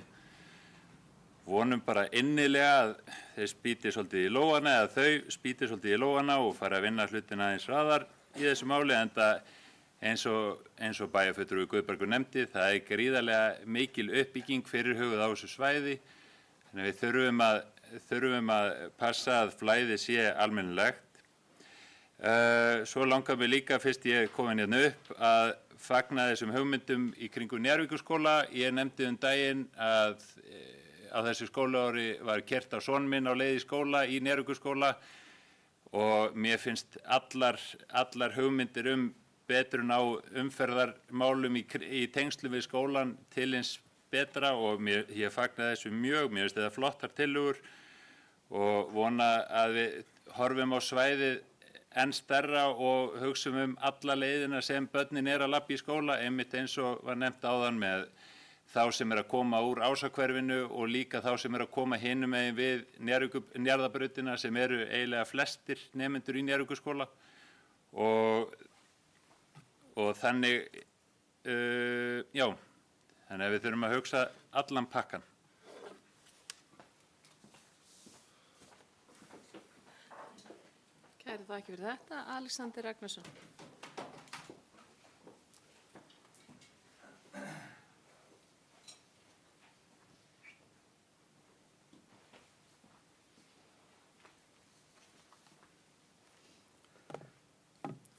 Vonum bara innilega að þeir spýti svolítið í lófana eða þau spýti svolítið í lófana og fara að vinna hlutina eins hraðar í þessu máli, enda eins og bæjarfulltrúi Guðbergur nefndi, það er gríðarlega mikil uppbygging fyrirhuguð á þessu svæði, þannig við þurfum að passa að flæði sé almennilegt. Svo langar mig líka, fyrst ég komin hérna upp, að fagna þessum hugmyndum í kringum Njarðvíkurskóla. Ég nefndi daginn að á þessu skólaári var keyrt á son minn á leið í skóla í Njarðvíkurskóla og mér finnst allar hugmyndir betrun á umferðarmálum í tengslum við skólan til eins betra og ég fagna þessu mjög, mér finnst þetta flottar tillögur og vona að við horfum á svæðið enn stærra og hugsum alla leiðina sem börnin að labba í skóla, einmitt eins og var nefnt áðan með þá sem að koma úr Ásahverfinu og líka þá sem að koma hinum megin við Njarðabrautina sem eiginlega flestir nemendur í Njarðvíkurskóla og þannig, þannig að við þurfum að hugsa allan pakkan. Kæra þakki fyrir þetta, Alexander Ragnarsson.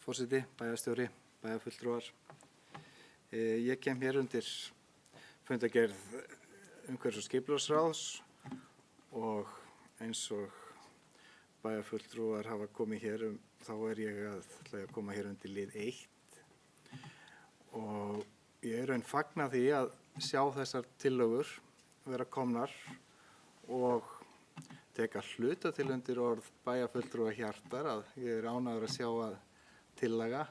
Forseti, bæjarstjóri, bæjarfulltrúar. Ég kem hér undir fundargerð umhverfis- og skipulagsráðs og eins og bæjarfulltrúar hafa komið hér þá ég að koma hér undir lið 1 og ég raun fagna því að sjá þessar tillögur vera komnar og teka hluta til undir orð bæjarfulltrúa Hjartar að ég ánægður að sjá að tillaga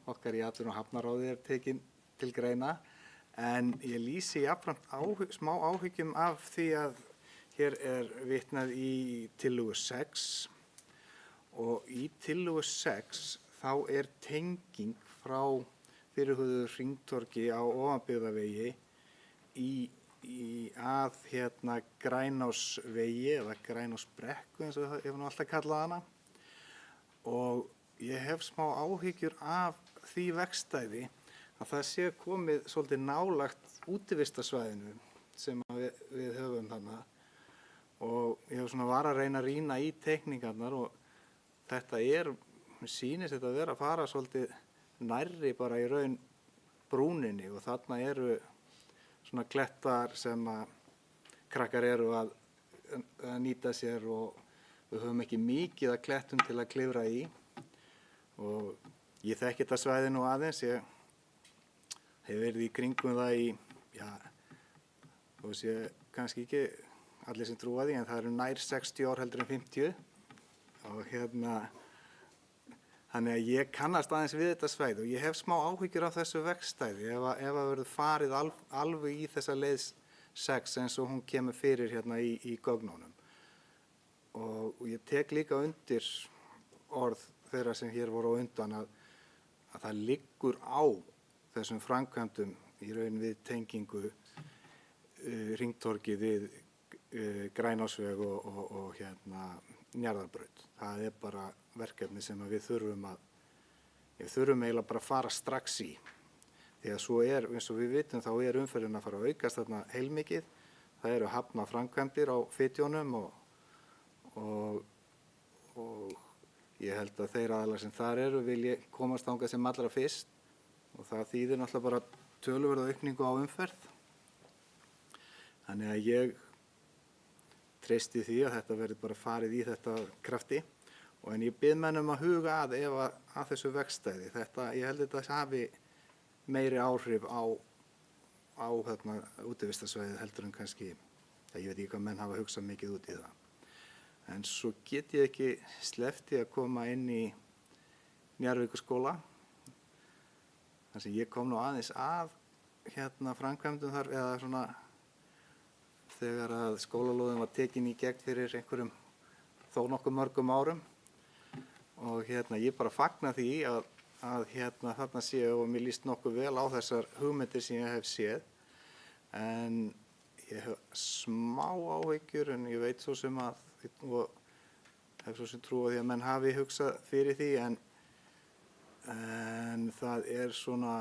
okkar í atvinnu- og hafnaráði tekin til greina, en ég lýsi jafnframt smá áhyggjum af því að hér vitnað í tillögu 6 og í tillögu 6 þá tenging frá fyrirhuguðu hringtorgi á Ofanbyggðavegi að Grænásvegi eða Grænásbrekku eins og ég nú alltaf kallað hana, og ég hef smá áhyggjur af því vegstæði að það sé komið svolítið nálægt útivistarsvæðinu sem við höfum þarna og ég hef var að reyna að rýna í teikningarnar og þetta mér sýnist þetta að vera að fara svolítið nærri bara í raun brúninni og þarna svona klettar sem að krakkar að nýta sér og við höfum ekki mikið að klettum til að klifra í. Og ég þekki þetta svæði nú aðeins, ég hef verið í kringum það þú sé kannski ekki allir sem trúa því, en það nær 60 ár heldur en 50 og þannig að ég kannast aðeins við þetta svæði og ég hef smá áhyggjur af þessu vegstæði ef það verður farið alveg í þessa leið 6 eins og hún kemur fyrir hérna í gögnunum. og ég tek líka undir orð þeirra sem hér voru á undan að það liggur á þessum framkvæmdum í raun við tengingu hringtorgi við Grænásveg og Njarðarbraut. Það er bara verkefni sem við þurfum eiginlega bara að fara strax í. Því að svo eins og við vitum, þá umferðin að fara að aukast þarna heilmikið. Það eru hafna framkvæmdir á Fitjónum og ég held að þeir aðilar sem þar eru vilji komast þangað sem allra fyrst og það þýðir náttúrulega bara töluverða aukningu á umferð. Þannig að ég treysti því að þetta verði bara farið í þetta krafti en ég bið menn að huga að þessu vegstæði. Ég held að þetta hafi meiri áhrif á útivistarsvæðið heldur en kannski, ég veit ekki hvað menn hafa hugsað mikið út í það. En svo get ég ekki sleppt að koma inn í Njarðvíkurskóla, þar sem ég kom nú aðeins að framkvæmdum þar eða svona þegar að skólalóðin var tekin í gegn fyrir einhverjum þó nokkuð mörgum árum og ég bara fagna því að þarna séu og mér líst nokkuð vel á þessar hugmyndir sem ég hef séð en ég hef smá áhyggjur en ég veit svo sem og hef svo sem trú á því að menn hafi hugsað fyrir því en það er svona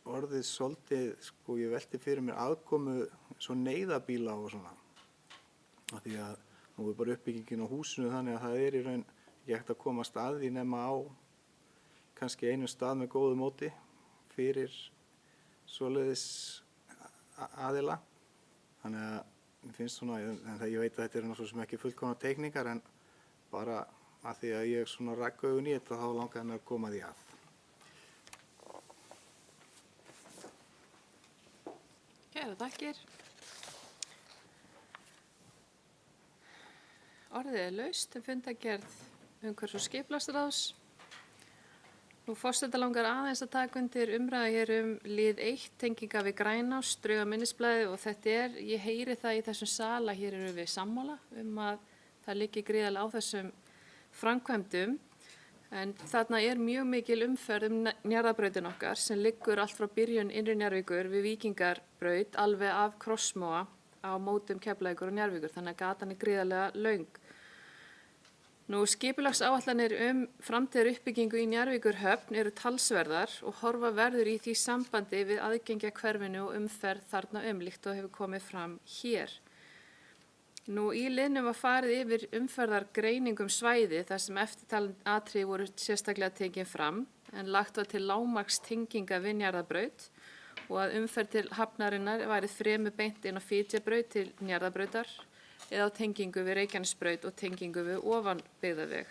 orðið svolítið, ég velti fyrir mér aðkomu svo neyðabíla og svona. Af því að nú er bara uppbyggingin á húsinu þannig að það er í raun ekki hægt að komast að því nema á kannski einu stað með góðu móti fyrir svoleiðis aðila. Þannig að mér finnst svona, en ég veit að þetta náttúrulega sem ekki fullkomnar teikningar en bara að því að ég svona rakk augun í þetta þá langaði mér að koma því að. Kæra þakkir. Orðið er laust fundargerð umhverfis- og skipulagsráðs. Nú forseta langar aðeins að taka undir umræðu hér lið 1, tenginga við Grænás, drauga minnisblaði og þetta ég heyri það í þessum sal að hér eru við sammála að það liggi gríðarlega á þessum framkvæmdum. En þarna mjög mikil umferð Njarðarbrautin okkar sem liggur allt frá byrjun innri Njarðvíkur við Víkingarbraut alveg af Krossmóa á mótum Keflavíkur og Njarðvíkur þannig að gatan gríðarlega löng. Nú skipulagsáætlanir framtíðar uppbyggingu í Njarðvíkurhöfn eru talsverðar og horfa verður í því sambandi við aðgengi að hverfinu og umferð þarna líkt og hefur komið fram hér. Nú í liðnum var farið yfir umferðargreiningum svæði þar sem eftirtalin atriði voru sérstaklega tekin fram en lagt var til lágmarkstenginga við Njarðarbraut og að umferð til hafnarinnar væri fremur beint inn á Fitjabraut til Njarðarbrautar eða á tengingu við Reykjanesbraut og tengingu við ofanbyggðaveg.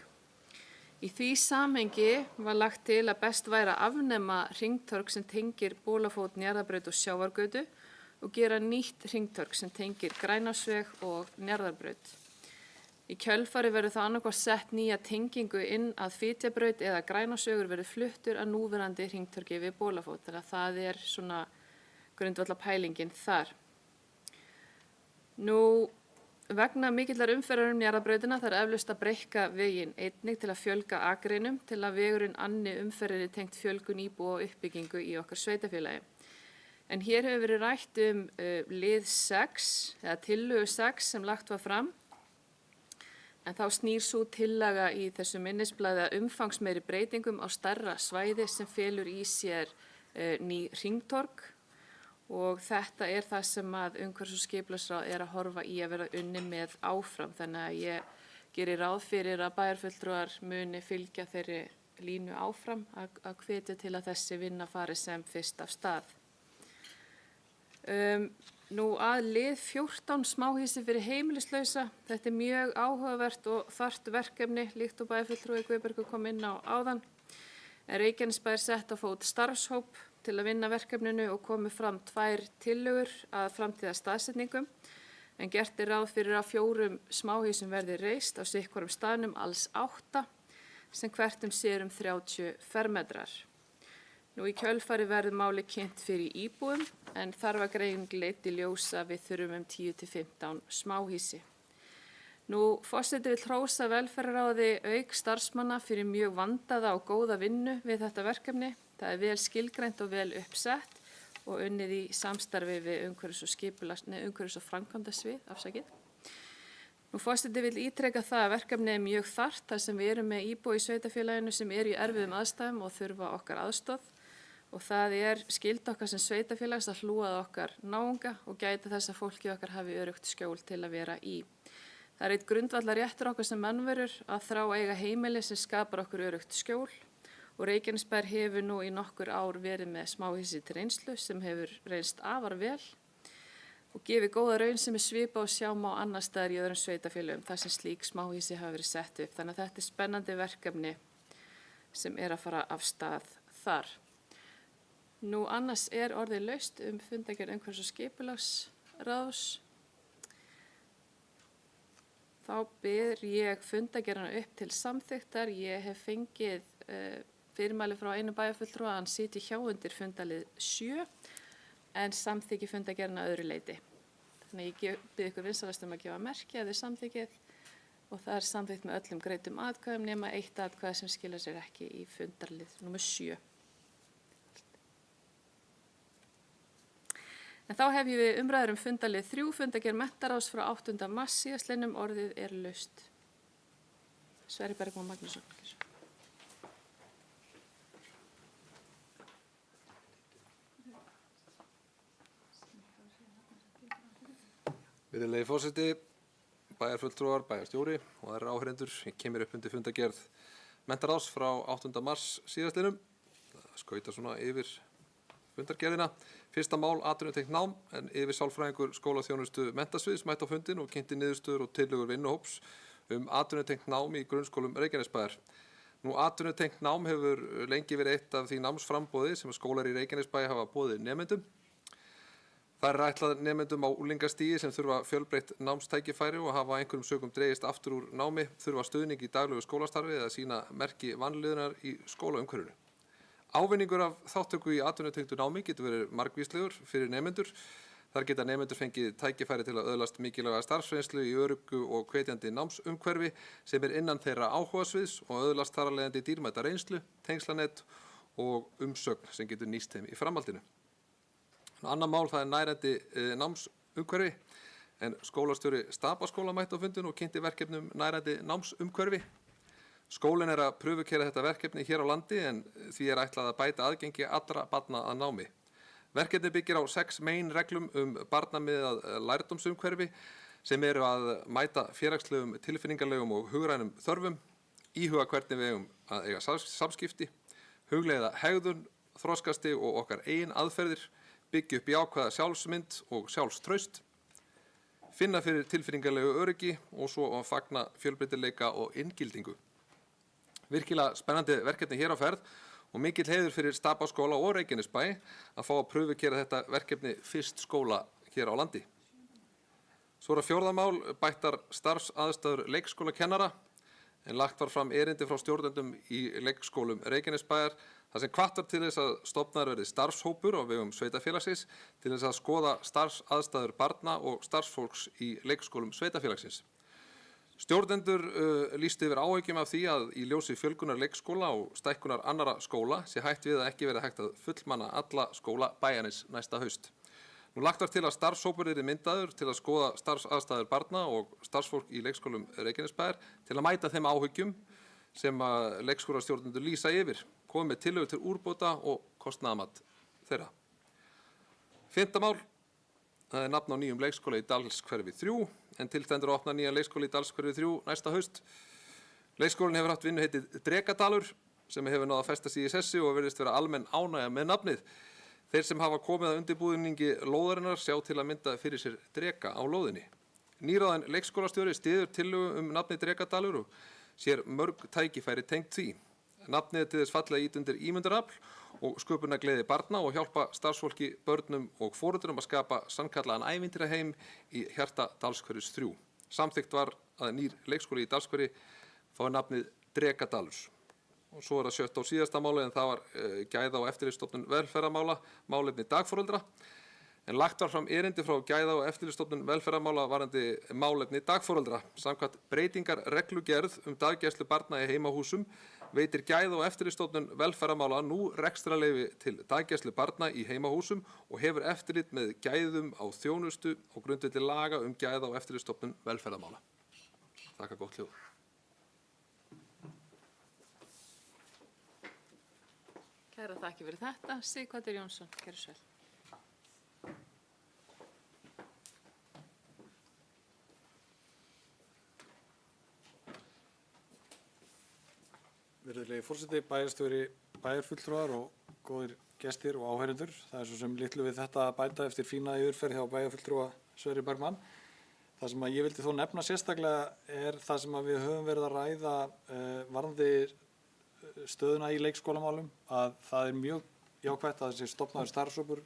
Í því samhengi var lagt til að best væri að afnema hringtorg sem tengir Bólafót, Njarðarbraut og Sjávargötu og gera nýtt hringtorg sem tengir Grænásveg og Njarðarbraut. Í kjölfari verður þá annarkvort sett nýja tengingu inn að Fitjabraut eða Grænásvegur verður fluttur að núverandi hringtorgi við Bólafót. Þannig að það svona grundvallapælingin þar. Nú vegna mikillar umferðar Njarðarbrautina þarf eflaust að breikka veginn einnig til að fjölga akreinum til að vegurinn anni umferðinni tengt fjölgun íbúa og uppbyggingu í okkar sveitarfélagi. En hér hefur verið rætt lið 6, eða tillögu 6 sem lagt var fram. En þá snýr sú tillaga í þessu minnisblaði að umfangsmeiri breytingum á stærra svæði sem felur í sér ný hringtorg. Og þetta það sem að umhverfis- og skipulagsráð að horfa í að vera unni með áfram. Þannig að ég geri ráð fyrir að bæjarfulltrúar muni fylgja þeirri línu áfram að hvetja til að þessi vinna fari sem fyrst af stað. Nú að lið 14 smáhýsi fyrir heimilislausa. Þetta mjög áhugavert og þarft verkefni líkt og bæjarfulltrúi Guðbergur kom inn á áðan. Reykjanesbær sett á fót starfshóp til að vinna verkefninu og komu fram 2 tillögur að framtíða staðsetningum. En gert ráð fyrir að 4 smáhýsum verði reist á sitthvorum staðnum alls 8 sem hvert sér 30 fermetrar. Nú í kjölfari verður máli kynnt fyrir íbúum en þar var greining leidd í ljós að við þurfum 10 til 15 smáhýsi. Forseti vill hrósa velferðarráði auk starfsmanna fyrir mjög vandaða og góða vinnu við þetta verkefni. Það er vel skilgreint og vel uppsett og unnið í samstarfi við umhverfis- og framkvæmdasvið. Forseti vill ítreka það að verkefni er mjög þarft þar sem við erum með íbúa í sveitarfélaginu sem eru í erfiðum aðstæðum og þurfa okkar aðstoð. Og það er skylda okkar sem sveitarfélags að hlúa að okkar náunga og gæta þess að fólkið okkar hafi öruggt skjól til að vera í. Það er eitt grundvallar réttur okkar sem mannverur að þrá eiga heimili sem skapar okkur öruggt skjól og Reykjanesbær hefur nú í nokkur ár verið með smáhýsi til reynslu sem hefur reynst afar vel og gefið góða raun sem er svipa og sjá má annar staðar í öðrum sveitarfélögum þar sem slík smáhýsi hafa verið sett upp. Þannig að þetta er spennandi verkefni sem er að fara af stað þar. Annars er orðið laust fundargerð umhverfis- og skipulagsráðs. Þá ber ég fundargerðina upp til samþykktar. Ég hef fengið fyrirmæli frá einu bæjarfulltrúa að hann sitji hjá undir fundalið 7 en samþykki fundargerðina öðru leyti. Þannig ég bið ykkur vinsalast að gefa merki að þið samþykkið og það er samþykkt með öllum greiddum atkvæðum nema 1 atkvæði sem skilar sér ekki í fundarlið nr. 7. En þá hef ég við umræður fundarlið 3, fundargerð menntaráðs frá 8. mars síðastliðnum, orðið er laust. Sverrir Bergmann Magnússon. Virðulegi forseti, bæjarfulltrúar, bæjarstjóri og aðrir áheyrendur. Ég kemur upp undir fundargerð menntaráðs frá 8. mars síðastliðnum. Það skauta svona yfir fundargerðina. Fyrsta mál atvinnutengt nám en yfirsálfræðingur skólaþjónustu menntasviðs mætti á fundinn og kynnti niðurstöður og tillögur vinnuhóps atvinnutengt nám í grunnskólum Reykjanesbæjar. Atvinnutengt nám hefur lengi verið eitt af því námsframboði sem skólar í Reykjanesbæ hafa boðið nemendum. Það er ætlað nemendum á unglingastigi sem þurfa fjölbreytt námstækifæri og hafa einhverjum sökum dregist aftur úr námi, þurfa stuðning í daglegu skólastarfi eða sína merki vanlíðunar í skólaumhverfinu. Ávinningur af þáttöku í atvinnutengdu námi getur verið margvíslegur fyrir nemendur. Þar geta nemendur fengið tækifæri til að öðlast mikilvæga starfsreynslu í öruggu og hvetjandi námsumhverfi sem er innan þeirra áhugasviðs og öðlast þar af leiðandi dýrmæta reynslu, tengslanett og umsögn sem getur nýst þeim í framhaldinu. Annað mál það er nærandi námsumhverfi en skólastjóri Stapaskóla mætti á fundinn og kynnti verkefnum nærandi námsumhverfi. Skólinn er að prufukeyra þetta verkefni hér á landi en því er ætlað að bæta aðgengi allra barna að námi. Verkefni byggir á 6 meginreglum barnamiðað lærdómsumhverfi sem eru að mæta félagslegum, tilfinningalegum og hugrænum þörfum, íhuga hvernig við eigum að eiga samskipti, hugleiða hegðun, þroskastig og okkar eigin aðferðir, byggja upp jákvæða sjálfsmynd og sjálfstraust, finna fyrir tilfinningalegu öryggi og svo að fagna fjölbreytileika og inngildingu. Virkilega spennandi verkefni hér á ferð og mikill heiður fyrir Stapaskóla og Reykjanesbæ að fá að prufukeyra þetta verkefni fyrst skóla hér á landi. Svo er 4. mál bættar starfsaðstæður leikskólakennara en lagt var fram erindi frá stjórnendum í leikskólum Reykjanesbæjar þar sem hvatt var til þess að stofnaður verði starfshópur á vegum sveitarfélagsins til þess að skoða starfsaðstæður barna og starfsfólks í leikskólum sveitarfélagsins. Stjórnendur lýstu yfir áhyggjum af því að í ljósi fjölgunar leikskóla og stækkunar annarra skóla sé hætt við að ekki verði hægt að fullmanna alla skóla bæjarins næsta haust. Lagt var til að starfshópur yrði myndaður til að skoða starfsaðstæður barna og starfsfólk í leikskólum Reykjanesbæjar til að mæta þeim áhyggjum sem að leikskólastjórnendur lýsa yfir, komið með tillögur til úrbóta og kostnaðarmat þeirra. 5. mál, það er nafn á nýjum leikskóla í Dalshverfi 3, en tilstendur að opna nýjan leikskóla í Dalshverfi 3 næsta haust. Leikskólinn hefur haft vinnuheitið Drekadalur sem hefur náð að festa sig í sessi og virðist vera almenn ánægja með nafnið. Þeir sem hafa komið að undirbúningi lóðarinnar sjá til að mynda fyrir sér dreka á lóðinni. Nýráðinn leikskólastjóri styður tillögu nafnið Drekadalur og sér mörg tækifæri tengt því. Nafnið er til þess fallið að ýta undir ímyndarafl og sköpunargleði barna og hjálpa starfsfólki, börnum og foreldrum að skapa sannkallaðan ævintýraheim í hjarta Dalshverfis 3. Samþykkt var að nýr leikskóli í Dalshverfi fái nafnið Drekadalur. Og svo er það 7. og síðasta máli en það var gæða- og eftirlitsstofnun velferðarmála, málefni dagforeldra. en lagt var fram erindi frá Gæða- og eftirlitsstofnun velferðarmála varðandi málefni dagforeldra. Samkvæmt breytingar reglugerð daggæslu barna í heimahúsum veitir Gæða- og eftirlitsstofnun velferðarmála nú rekstrarleyfi til daggæslu barna í heimahúsum og hefur eftirlit með gæðum á þjónustu og grundvelli laga Gæða- og eftirlitsstofnun velferðarmála. Þakka gott hljóð. Kæra þakki fyrir þetta. Sighvatur Jónsson, gjörðu svo vel. Virðulegi forseti, bæjarstjóri, bæjarfulltrúar og góðir gestir og áheyrendur. Það er svo sem litlu við þetta að bæta eftir fína yfirferð hjá bæjarfulltrúa Sverrir Bergmann. Það sem að ég vildi þó nefna sérstaklega er það sem að við höfum verið að ræða varðandi stöðuna í leikskólamálum, að það er mjög jákvætt að þessi stofnaður starfshópur,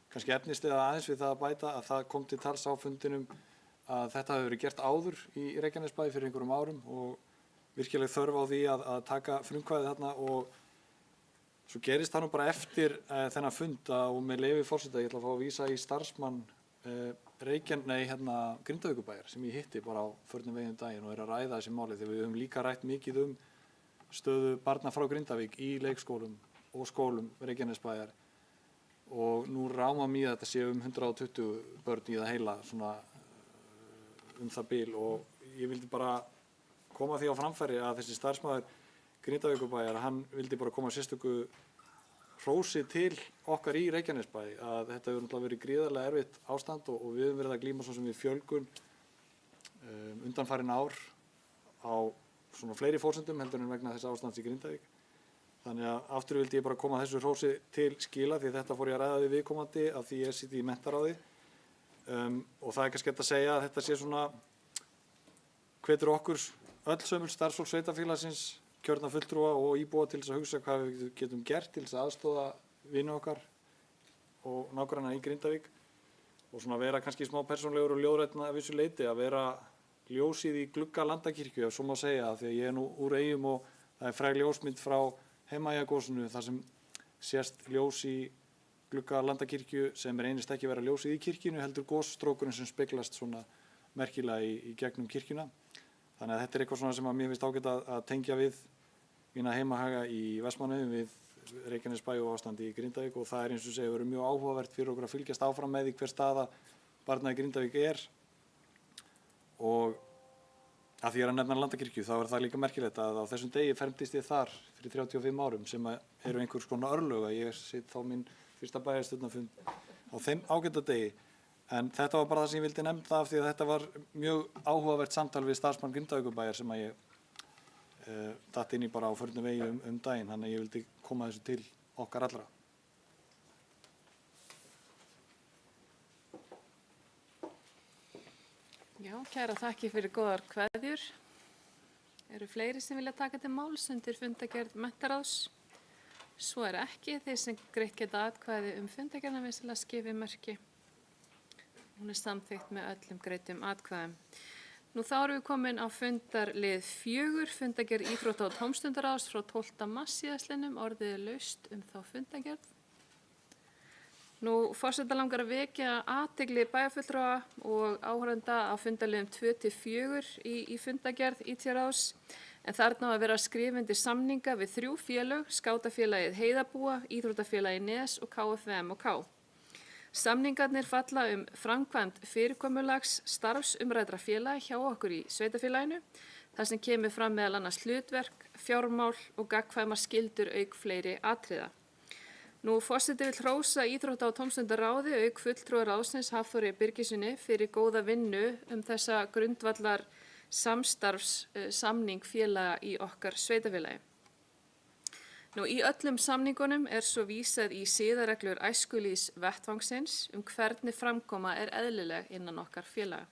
kannski efnislega aðeins við það að bæta, að það kom til tals á fundinum að þetta hefur verið gert áður í Reykjanesbæ fyrir einhverjum árum og virkileg þörf á því að taka frumkvæðið þarna, og svo gerist það nú bara eftir þennan fund og með leyfi forseta ég ætla að fá að vísa í starfsmann Grindavíkurbæjar sem ég hitti bara á förnum veginn daginn og er að ræða þessi máli, þegar við höfum líka rætt mikið stöðu barna frá Grindavík í leikskólum og skólum Reykjanesbæjar, og nú ráma mér að þetta sé 120 börn í það heila svona það bil, og ég vildi bara koma því á framfæri að þessi starfsmaður Grindavíkurbæjar, hann vildi bara koma sérstöku hrósi til okkar í Reykjanesbæ, að þetta hefur náttúrulega verið gríðarlega erfitt ástand og við höfum verið að glíma svo sem við fjölgun undanfarin ár á svona fleiri forsendum heldur en vegna þess ástands í Grindavík. Þannig að aftur vildi ég bara koma þessu hrósi til skila, því þetta fór ég að ræða við viðkomandi af því ég sitji í menntaráði og það er kannski hægt að segja að þetta sé svona hvetur okkur öll sömul starfsfólk sveitarfélagsins, kjörna fulltrúa og íbúa til þess að hugsa hvað við getum gert til þess að aðstoða vini okkar og nágranna í Grindavík og svona vera kannski smá persónlegur og ljóðrænn að vissu leyti, að vera ljósið í glugga Landakirkju, ef svo má segja, því að ég er nú úr Eyjum og það er fræg ljósmynd frá Heimaeyjagosinu þar sem sést ljós í glugga Landakirkju sem er einist ekki vera ljósið í kirkjunu heldur gosstrókurinn sem speglast svona merkilega í gegnum kirkjuna. Þannig að þetta er eitthvað svona sem að mér finnst ágætt að tengja við mína heimahaga í Vestmannaeyjum við Reykjanesbæ og ástandi í Grindavík, og það er eins og segja verið mjög áhugavert fyrir okkur að fylgjast áfram með því hver staða barna í Grindavík er. Og að því ég er að nefna Landakirkju þá er það líka merkilegt að á þessum degi fermdist ég þar fyrir 35 árum sem eru einhvers konar örlög, að ég sitt þá minn fyrsta bæjarstjórnarfund á þeim ágæta degi. En þetta var bara það sem ég vildi nefna af því að þetta var mjög áhugavert samtal við starfsmann Grindavíkurbæjar sem að ég datt inn í bara á förnum vegi daginn, þannig að ég vildi koma þessu til okkar allra. Já, kæra þakki fyrir góðar kveðjur. Eru fleiri sem vilja taka til máls undir fundargerð menntaráðs? Svo er ekki. Þeir sem greitt geta atkvæði fundargerðina vinsamlega skipið merki. Hún er samþykkt með öllum greiddum atkvæðum. Nú þá erum við komin á fundarlið 4, fundargerð íþrótta- og tómstundaráðs frá 12. mars síðastliðnum, orðið er laust þá fundargerð. Nú forseta langar að vekja athygli bæjarfulltrúa og áhorfenda á fundarliðum 2-4 í fundargerð ÍT-ráðs, en þarna á að vera skrifandi samninga við 3 félög, skátafélagið Heiðabúa, íþróttafélagið Nes og KFUM og K. Samningarnir falla framkvæmd fyrirkomulags starfsumræddra félaga hjá okkur í sveitarfélaginu, þar sem kemur fram meðal annars hlutverk, fjármál og gagnkvæmar skyldur auk fleiri atriða. Nú forseti vill hrósa íþrótta- og tómstundaráði auk fulltrúa ráðsins Hafþóri Birgissyni fyrir góða vinnu þessa grundvallar samstarfssamning félaga í okkar sveitarfélagi. Nú í öllum samningunum er svo vísað í siðareglur æskulýðs vettvangsins hvernig framkoma er eðlileg innan okkar félaga.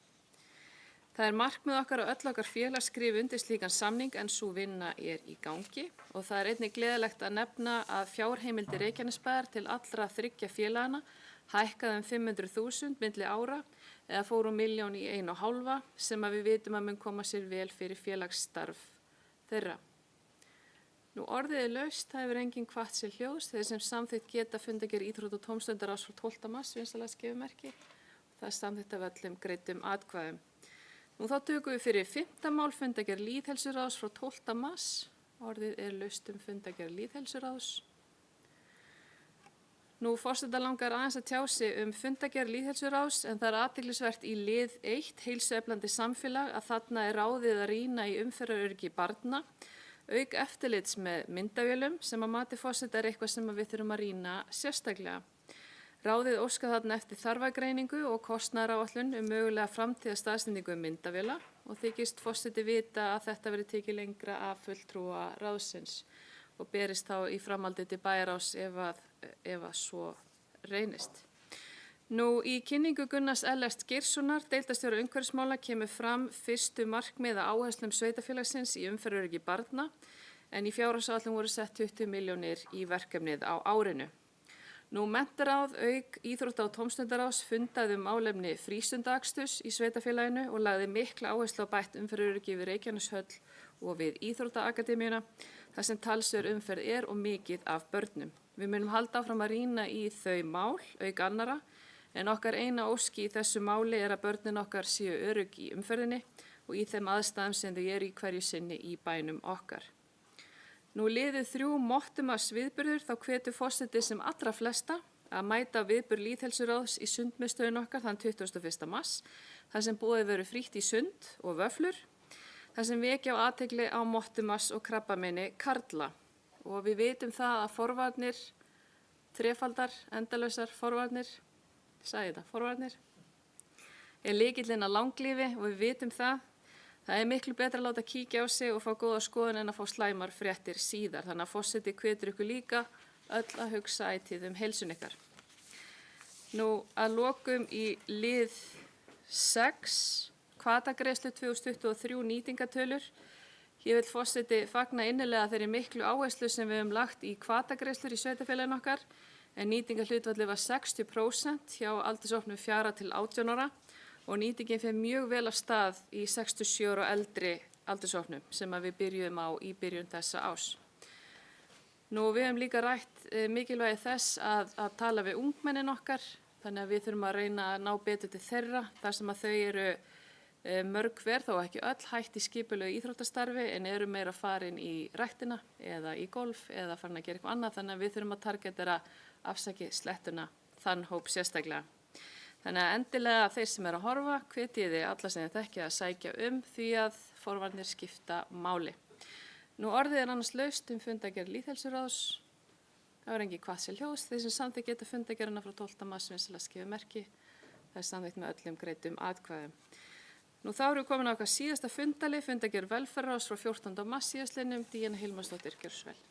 Það er markmið okkar að öll okkar félag skrifi undir slíkan samning en sú vinna er í gangi, og það er einnig gleðilegt að nefna að fjárheimildir Reykjanesbæjar til allra 3 félagana hækkaði 500.000 milli ára eða fór úr 1.000.000 í 1,5 sem að við vitum að mun koma sér vel fyrir félagsstarf þeirra. Nú orðið er laust, það hefur enginn hvatt sér hljóðs, þeir sem samþykkt geta fundargerð íþrótt- og tómstundaráðs frá 12. mars, vinsamlega skefumerki. Það er samþykkt af öllum greiddum atkvæðum. Nú þá tökum við fyrir 5. mál fundargerð lýðheilsuráðs frá 12. mars. Orðið er laust fundargerð lýðheilsuráðs. Nú forseta langar aðeins að tjá sig fundargerð lýðheilsuráðs en það er athyglisvert í lið 1 heilsueflandi samfélag að þarna er ráðið að rýna í umferðaröryggi barna auk eftirlits með myndavélum sem að mati forseta er eitthvað sem við þurfum að rýna sérstaklega. Ráðið óskað þarna eftir þarfagreiningu og kostnaðaráætlun mögulega framtíða staðsendingu myndavéla og þykist forseti vita að þetta verið tekið lengra af fulltrúa ráðsins og berist þá í framhaldi til bæjarráðs ef að svo reynist. Nú í kynningu Gunnars Ellert Geirssonar, deildarstjóra umhverfismála, kemur fram fyrstu markmið áherslum sveitarfélagsins í umferðaröryggi barna en í fjárhagsáætlun voru sett 20 milljónir í verkefnið á árinu. Nú menntaráð auk íþrótta- og tómstundaráðs fundaði málefni frístundaaksturs í sveitarfélaginu og lagði mikla áherslu á bætt umferðaröryggi við Reykjaneshöll og við Íþróttaakademíuna þar sem talsverð umferð er og mikið af börnum. Við munum halda áfram að rýna í þau mál auk annara en okkar eina óski í þessu máli er að börnin okkar séu örugg í umferðinni og í þeim aðstæðum sem þau eru í hverju sinni í bænum okkar. Nú liðið 3 Mottumars viðburður þá hvetur forseti sem allra flesta að mæta viðburð lýðheilsuráðs í sundmiðstöðin okkar þann 21. mars þar sem boðið verður frítt í sund og vöflur þar sem vekja á athygli á Mottumars og krabbameini karla og við vitum það að forvarnir, þrefaldar, endalausar forvarnir, forvarnir, er lykillinn að langlífi og við vitum það. Það er miklu betra að láta kíkja á sig og fá góða skoðun en að fá slæmar fréttir síðar. Þannig að forseti hvetur ykkur líka öll að hugsa ætíð heilsun ykkar. Nú að lokum í lið 6, hvatagreiðslu 2023 nýtingatölur. Ég vil forseti fagna innilega þeirri miklu áherslu sem við höfum lagt í hvatagreiðslur í sveitarfélaginu okkar en nýtingarhlutfallið var 60% hjá aldurshópnum 4 til 18 ára og nýtingin fer mjög vel af stað í 67 ára og eldri aldurshópnum sem við byrjuðum á í byrjun þessa árs. Nú við höfum líka rætt mikilvægi þess að tala við ungmennin okkar þannig að við þurfum að reyna að ná betur til þeirra þar sem að þau eru mörg hver þó ekki öll hætt í skipulegu íþróttastarfi en eru meira farin í ræktina eða í golf eða farin að gera eitthvað annað þannig að við þurfum að targetera afsaki slettuna þann hóp sérstaklega. Þannig að endilega þeir sem eru að horfa hvetji þið alla sem þið þekkja að sækja því að forvarnir skipta máli. Nú orðið er annars laust fundargerð lýðheilsuráðs. Það er engin hvað sér hljóðs. Þeir sem samþykkt geta fundargerðina frá 12. mars vinsamlega skefumerki. Það er samþykkt með öllum greiddum atkvæðum. Nú þá erum við komin á okkar síðasta fundargerð velferðarráðs frá 14. mars síðastliðnum. Díana Hilmarsdóttir, gjörðu svo vel.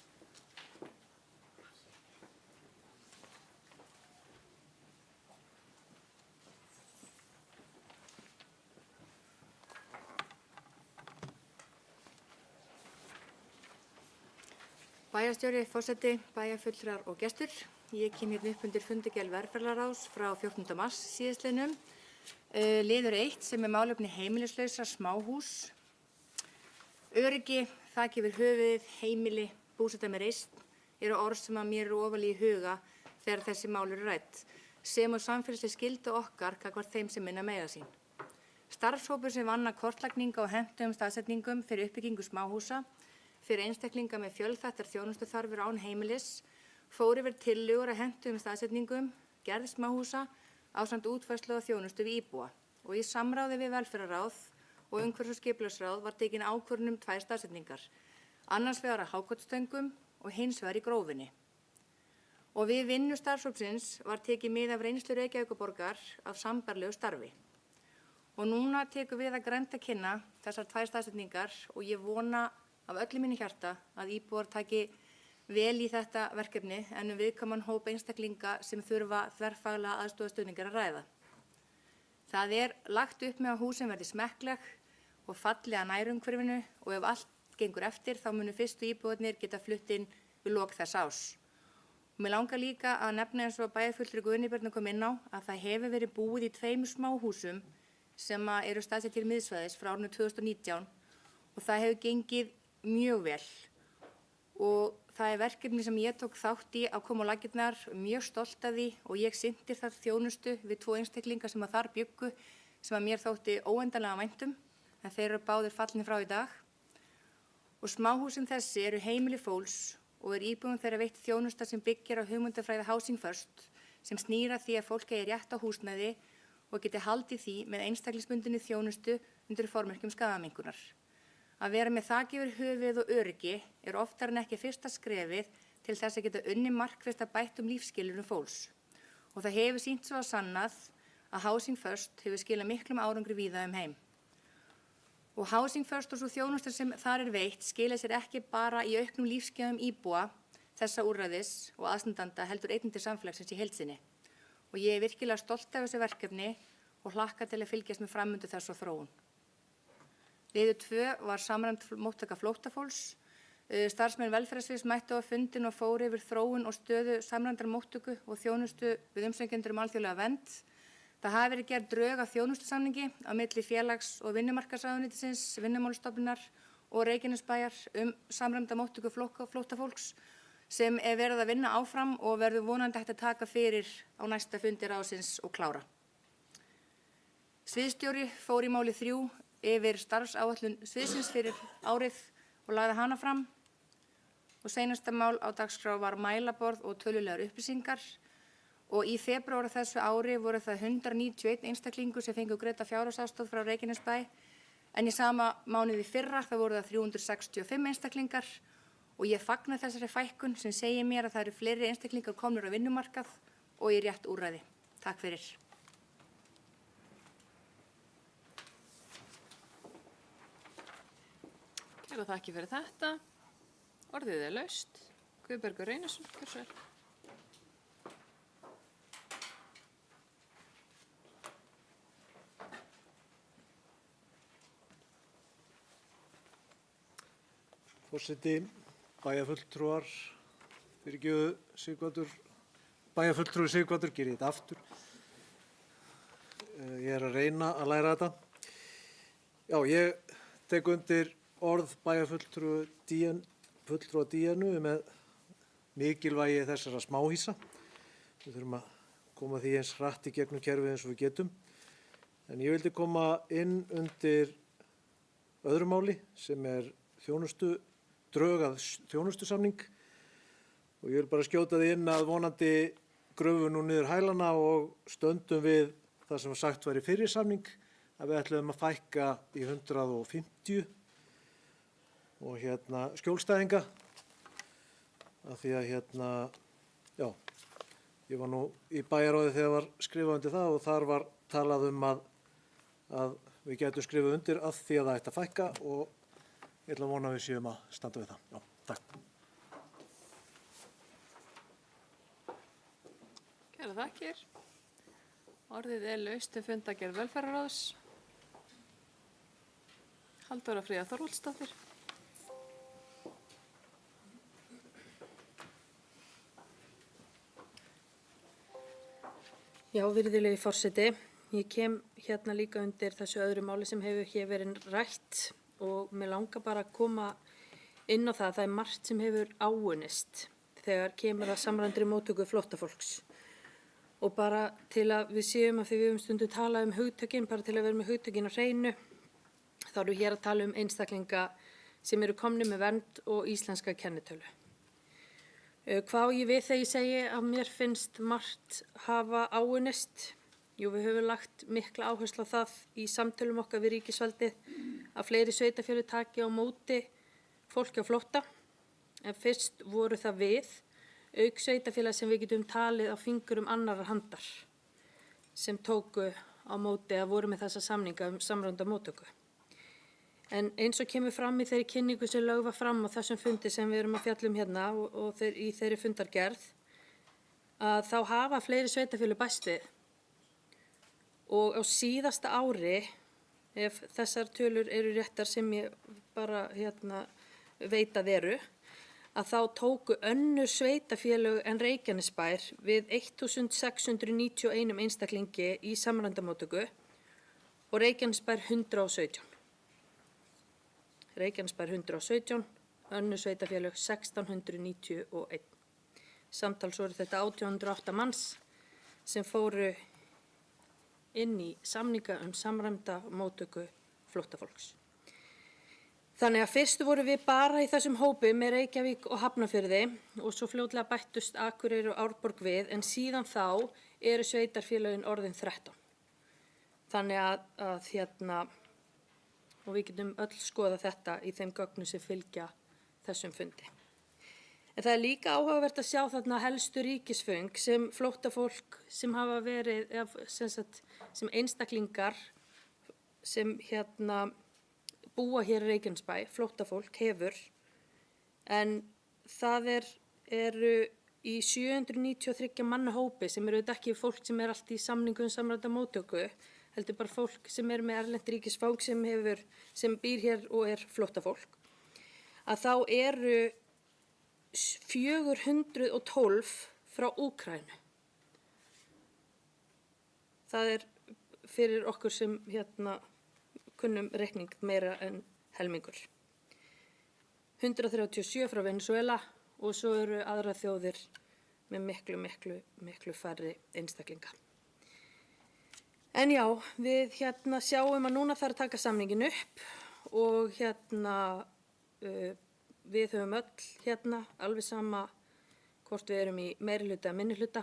Bæjarstjóri, forseti, bæjarfulltrúar og gestur. Ég kem hérna upp undir fundargerð velferðarráðs frá 14. mars síðastliðnum. Liður 1 sem er málefni heimilislausra smáhús. Öryggi, þak yfir höfuðið, heimili, búseta með reisn eru orð sem að mér eru ofarlega í huga þegar þessi mál eru rædd, sem og samfélagsleg skyldu okkar gagnvart þeim sem minna meiða sín. Starfshópur sem vann að kortlagninga og hentugum staðsetningum fyrir uppbyggingu smáhúsa fyrir einstaklinga með fjölþættar þjónustuþarfir án heimilis, fór yfir tillögur að hentugum staðsetningum, gerð smáhúsa ásamt útfærslu og þjónustu við íbúa og í samráði við velferðarráð og umhverfis- og skipulagsráð var tekin ákvörðun 2 staðsetningar, annars vegar að Hákotstöngum og hins vegar í Grófinni. Og við vinnu starfshópsins var tekið mið af reynslu Reykjavíkurborgar af sambærilegu starfi. Og núna tekum við að grænda kynna þessar 2 staðsetningar og ég vona af öllu mínu hjarta að íbúar taki vel í þetta verkefni en viðkvæman hóp einstaklinga sem þurfa þverfaglega aðstoðarstuðningar að ræða. Það er lagt upp með að húsin verði smekkleg og fallega nærumhverfinu og ef allt gengur eftir þá munu fyrstu íbúarnir geta flutt inn við lok þess árs. Og mér langar líka að nefna eins og bæjarfulltrúi Guðni Björn kom inn á að það hefur verið búið í 2 smáhúsum sem eru staðsett til miðsvæðis frá árinu 2019 og það hefur gengið mjög vel og það verkefni sem ég tók þátt í að koma á laggirnar, mjög stolt af því og ég sinnti þar þjónustu við 2 einstaklinga sem að þar bjuggu sem að mér þótti óendanlega væntum en þeir eru báðir fallnir frá í dag. Og smáhúsin þessi eru heimili fólks og íbúum þeirra veitt þjónusta sem byggir á hugmyndafræði Housing First sem snýra því að fólk eigi rétt á húsnæði og geti haldið því með einstaklingsbundinni þjónustu undir formerkjum skaðaminkunar. Að vera með þak yfir höfuðið og öryggi er oftar en ekki fyrsta skrefið til þess að geta unni markvisst að bættum lífsskilyrðum fólks. Og það hefur sýnt svo að sannað að Housing First hefur skilað miklum árangri víða heim. Og Housing First og svo þjónusta sem þar veitt skila sér ekki bara í auknum lífsgæðum íbúa þessa úrræðis og aðstandanda heldur einnig til samfélagsins í heild sinni. Og ég er virkilega stolt af þessu verkefni og hlakka til að fylgjast með framvindu þess og þróun. Liður 2 var samræmd móttaka flóttafólks. Starfsmenn velferðarsviðs mættu á fundin og fóru yfir þróun og stöðu samræmdrar móttöku og þjónustu við umsækjendur alþjóðlega vernd. Það hafi verið gerð drög að þjónustusamningi á milli félags- og vinnumarkaðsráðuneytisins, Vinnumálastofnunar og Reykjanesbæjar samræmda móttöku flóttafólks sem er verið að vinna áfram og verður vonandi hægt að taka fyrir á næsta fundi ráðsins og klára. Sviðsstjóri fór í máli 3 yfir starfsáætlun sviðsins fyrir árið og lagði hana fram. Og seinasta mál á dagskrá var mælaborð og tölulegar upplýsingar. Og í febrúar þessu ári voru það 191 einstaklingur sem fengu greidda fjárhagsaðstoð frá Reykjanesbæ. En í sama mánuði fyrra það voru það 365 einstaklingar. Og ég fagna þessari fækkun sem segir mér að það eru fleiri einstaklingar komnir á vinnumarkað og í rétt úrræði. Takk fyrir. Kærar þakkir fyrir þetta. Orðið er laust. Guðbergur Reynisson, gjörðu svo vel. Forseti, bæjarfulltrúar, fyrirgefðu Sighvatur, bæjarfulltrúi Sighvatur, gerir þetta aftur. Ég er að reyna að læra þetta. Já, ég tek undir orð bæjarfulltrúa Díönu með mikilvægi þessara smáhýsa. Við þurfum að koma því eins hratt í gegnum kerfið eins og við getum. En ég vildi koma inn undir öðru máli sem er drög að þjónustusamning og ég vil bara skjóta því inn að vonandi gröfum nú niður hælana og stöndum við það sem sagt var í fyrri samning að við ætlum að fækka í 150 og skjólstæðinga af því að já, ég var nú í bæjarráði þegar var skrifað undir það og þar var talað að við getum skrifað undir að því að það ætti að fækka og ég ætla að vona að við séum að standa við það. Já, takk. Kærar þakkir. Orðið er laust til fundargerð velferðarráðs. Halldóra Fríða Þorvaldsdóttir. Já, virðulegi forseti. Ég kem líka undir þessu öðru máli sem hefur hér verið rætt og mér langar bara að koma inn á það að það er margt sem hefur áunnist þegar kemur að samræmdri móttöku flóttafólks. Og bara til að við séum að því við höfum stundum talað um hugtökin, bara til að vera með hugtökin á hreinu, þá erum við hér að tala um einstaklinga sem eru komnir með vernd og íslenska kennitölu. Hvað á ég við þegar ég segi að mér finnst margt hafa áunnist? Jú, við höfum lagt mikla áherslu á það í samtölum okkar við ríkisvaldið að fleiri sveitarfélög taki á móti fólki á flótta. En fyrst voru það við, auk sveitarfélag sem við getum talið á fingurum annarar handar, sem tóku á móti að voru með þessa samninga samræmda móttöku. En eins og kemur fram í þeirri kynningu sem lögð var fram á þessum fundi sem við erum að fjalla hérna og í þeirri fundargerð, að þá hafa fleiri sveitarfélög bæst við. Og á síðasta ári, ef þessar tölur eru réttar sem ég bara veit að eru, að þá tóku önnur sveitarfélög en Reykjanesbær við 1691 einstaklingi í samræmda móttöku og Reykjanesbær 117. Reykjanesbær 117, önnur sveitarfélög 1691. Samtals voru þetta 1808 manns sem fóru inn í samninga samræmda móttöku flóttafólks. Þannig að fyrst voru við bara í þessum hópi með Reykjavík og Hafnarfirði og svo fljótlega bættust Akureyri og Árborg við, en síðan þá eru sveitarfélögin orðin 13. Þannig að og við getum öll skoða þetta í þeim gögnum sem fylgja þessum fundi. En það er líka áhugavert að sjá þarna helstu ríkisföng sem flóttafólk sem hafa verið, sem einstaklingar sem búa hér í Reykjanesbæ, flóttafólk hefur, en það eru í 793 manna hópi sem eru auðvitað ekki fólk sem allt í samningum samræmda móttöku, heldur bara fólk sem með erlent ríkisfang sem býr hér og flóttafólk, að þá eru 412 frá Úkraínu. Það fyrir okkur sem kunnum reikning meira en helmingur. 137 frá Venezuela og svo eru aðra þjóðir með miklu færri einstaklinga. En já, við sjáum að núna þarf að taka samningin upp og við höfum öll alveg sama hvort við erum í meirihluta eða minnihluta,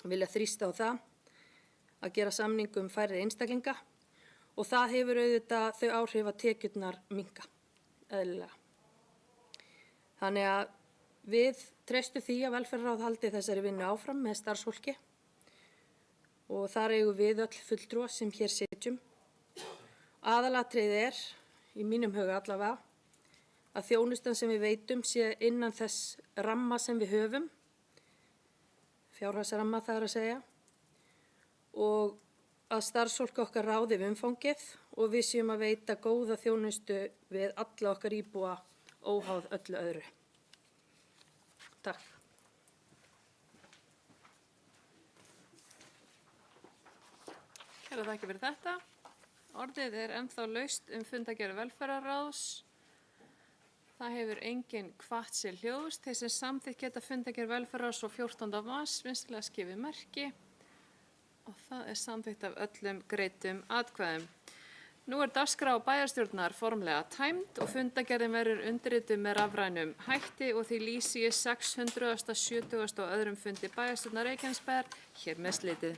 vilja þrýsta á það að gera samning færri einstaklinga og það hefur auðvitað þau áhrif að tekjurnar minnka, eðlilega. Þannig að við treystum því að velferðarráð haldi þessari vinnu áfram með starfsfólki og þar eigum við öll fulltrúa sem hér sitjum. Aðalatriðið í mínum huga allavega, að þjónustan sem við veitum sé innan þess ramma sem við höfum, fjárhagsramma það að segja, og að starfsfólk okkar ráði við umfangið og við séum að veita góða þjónustu við alla okkar íbúa óháð öllu öðru. Takk. Kærar þakkir fyrir þetta. Orðið ennþá laust fundargerð velferðarráðs. Það hefur enginn hvatt sér hljóðs. Þeir sem samþykkt geta fundargerð velferðarráðs á 14. mars vinsamlega skipið merki og það samþykkt af öllum greiddum atkvæðum. Nú dagskrá bæjarstjórnar formlega tæmd og fundargerðin verður undirrituð með rafrænum hætti og því lýsi ég 670. og öðrum fundi bæjarstjórnar Reykjanesbæjar hér með slitið.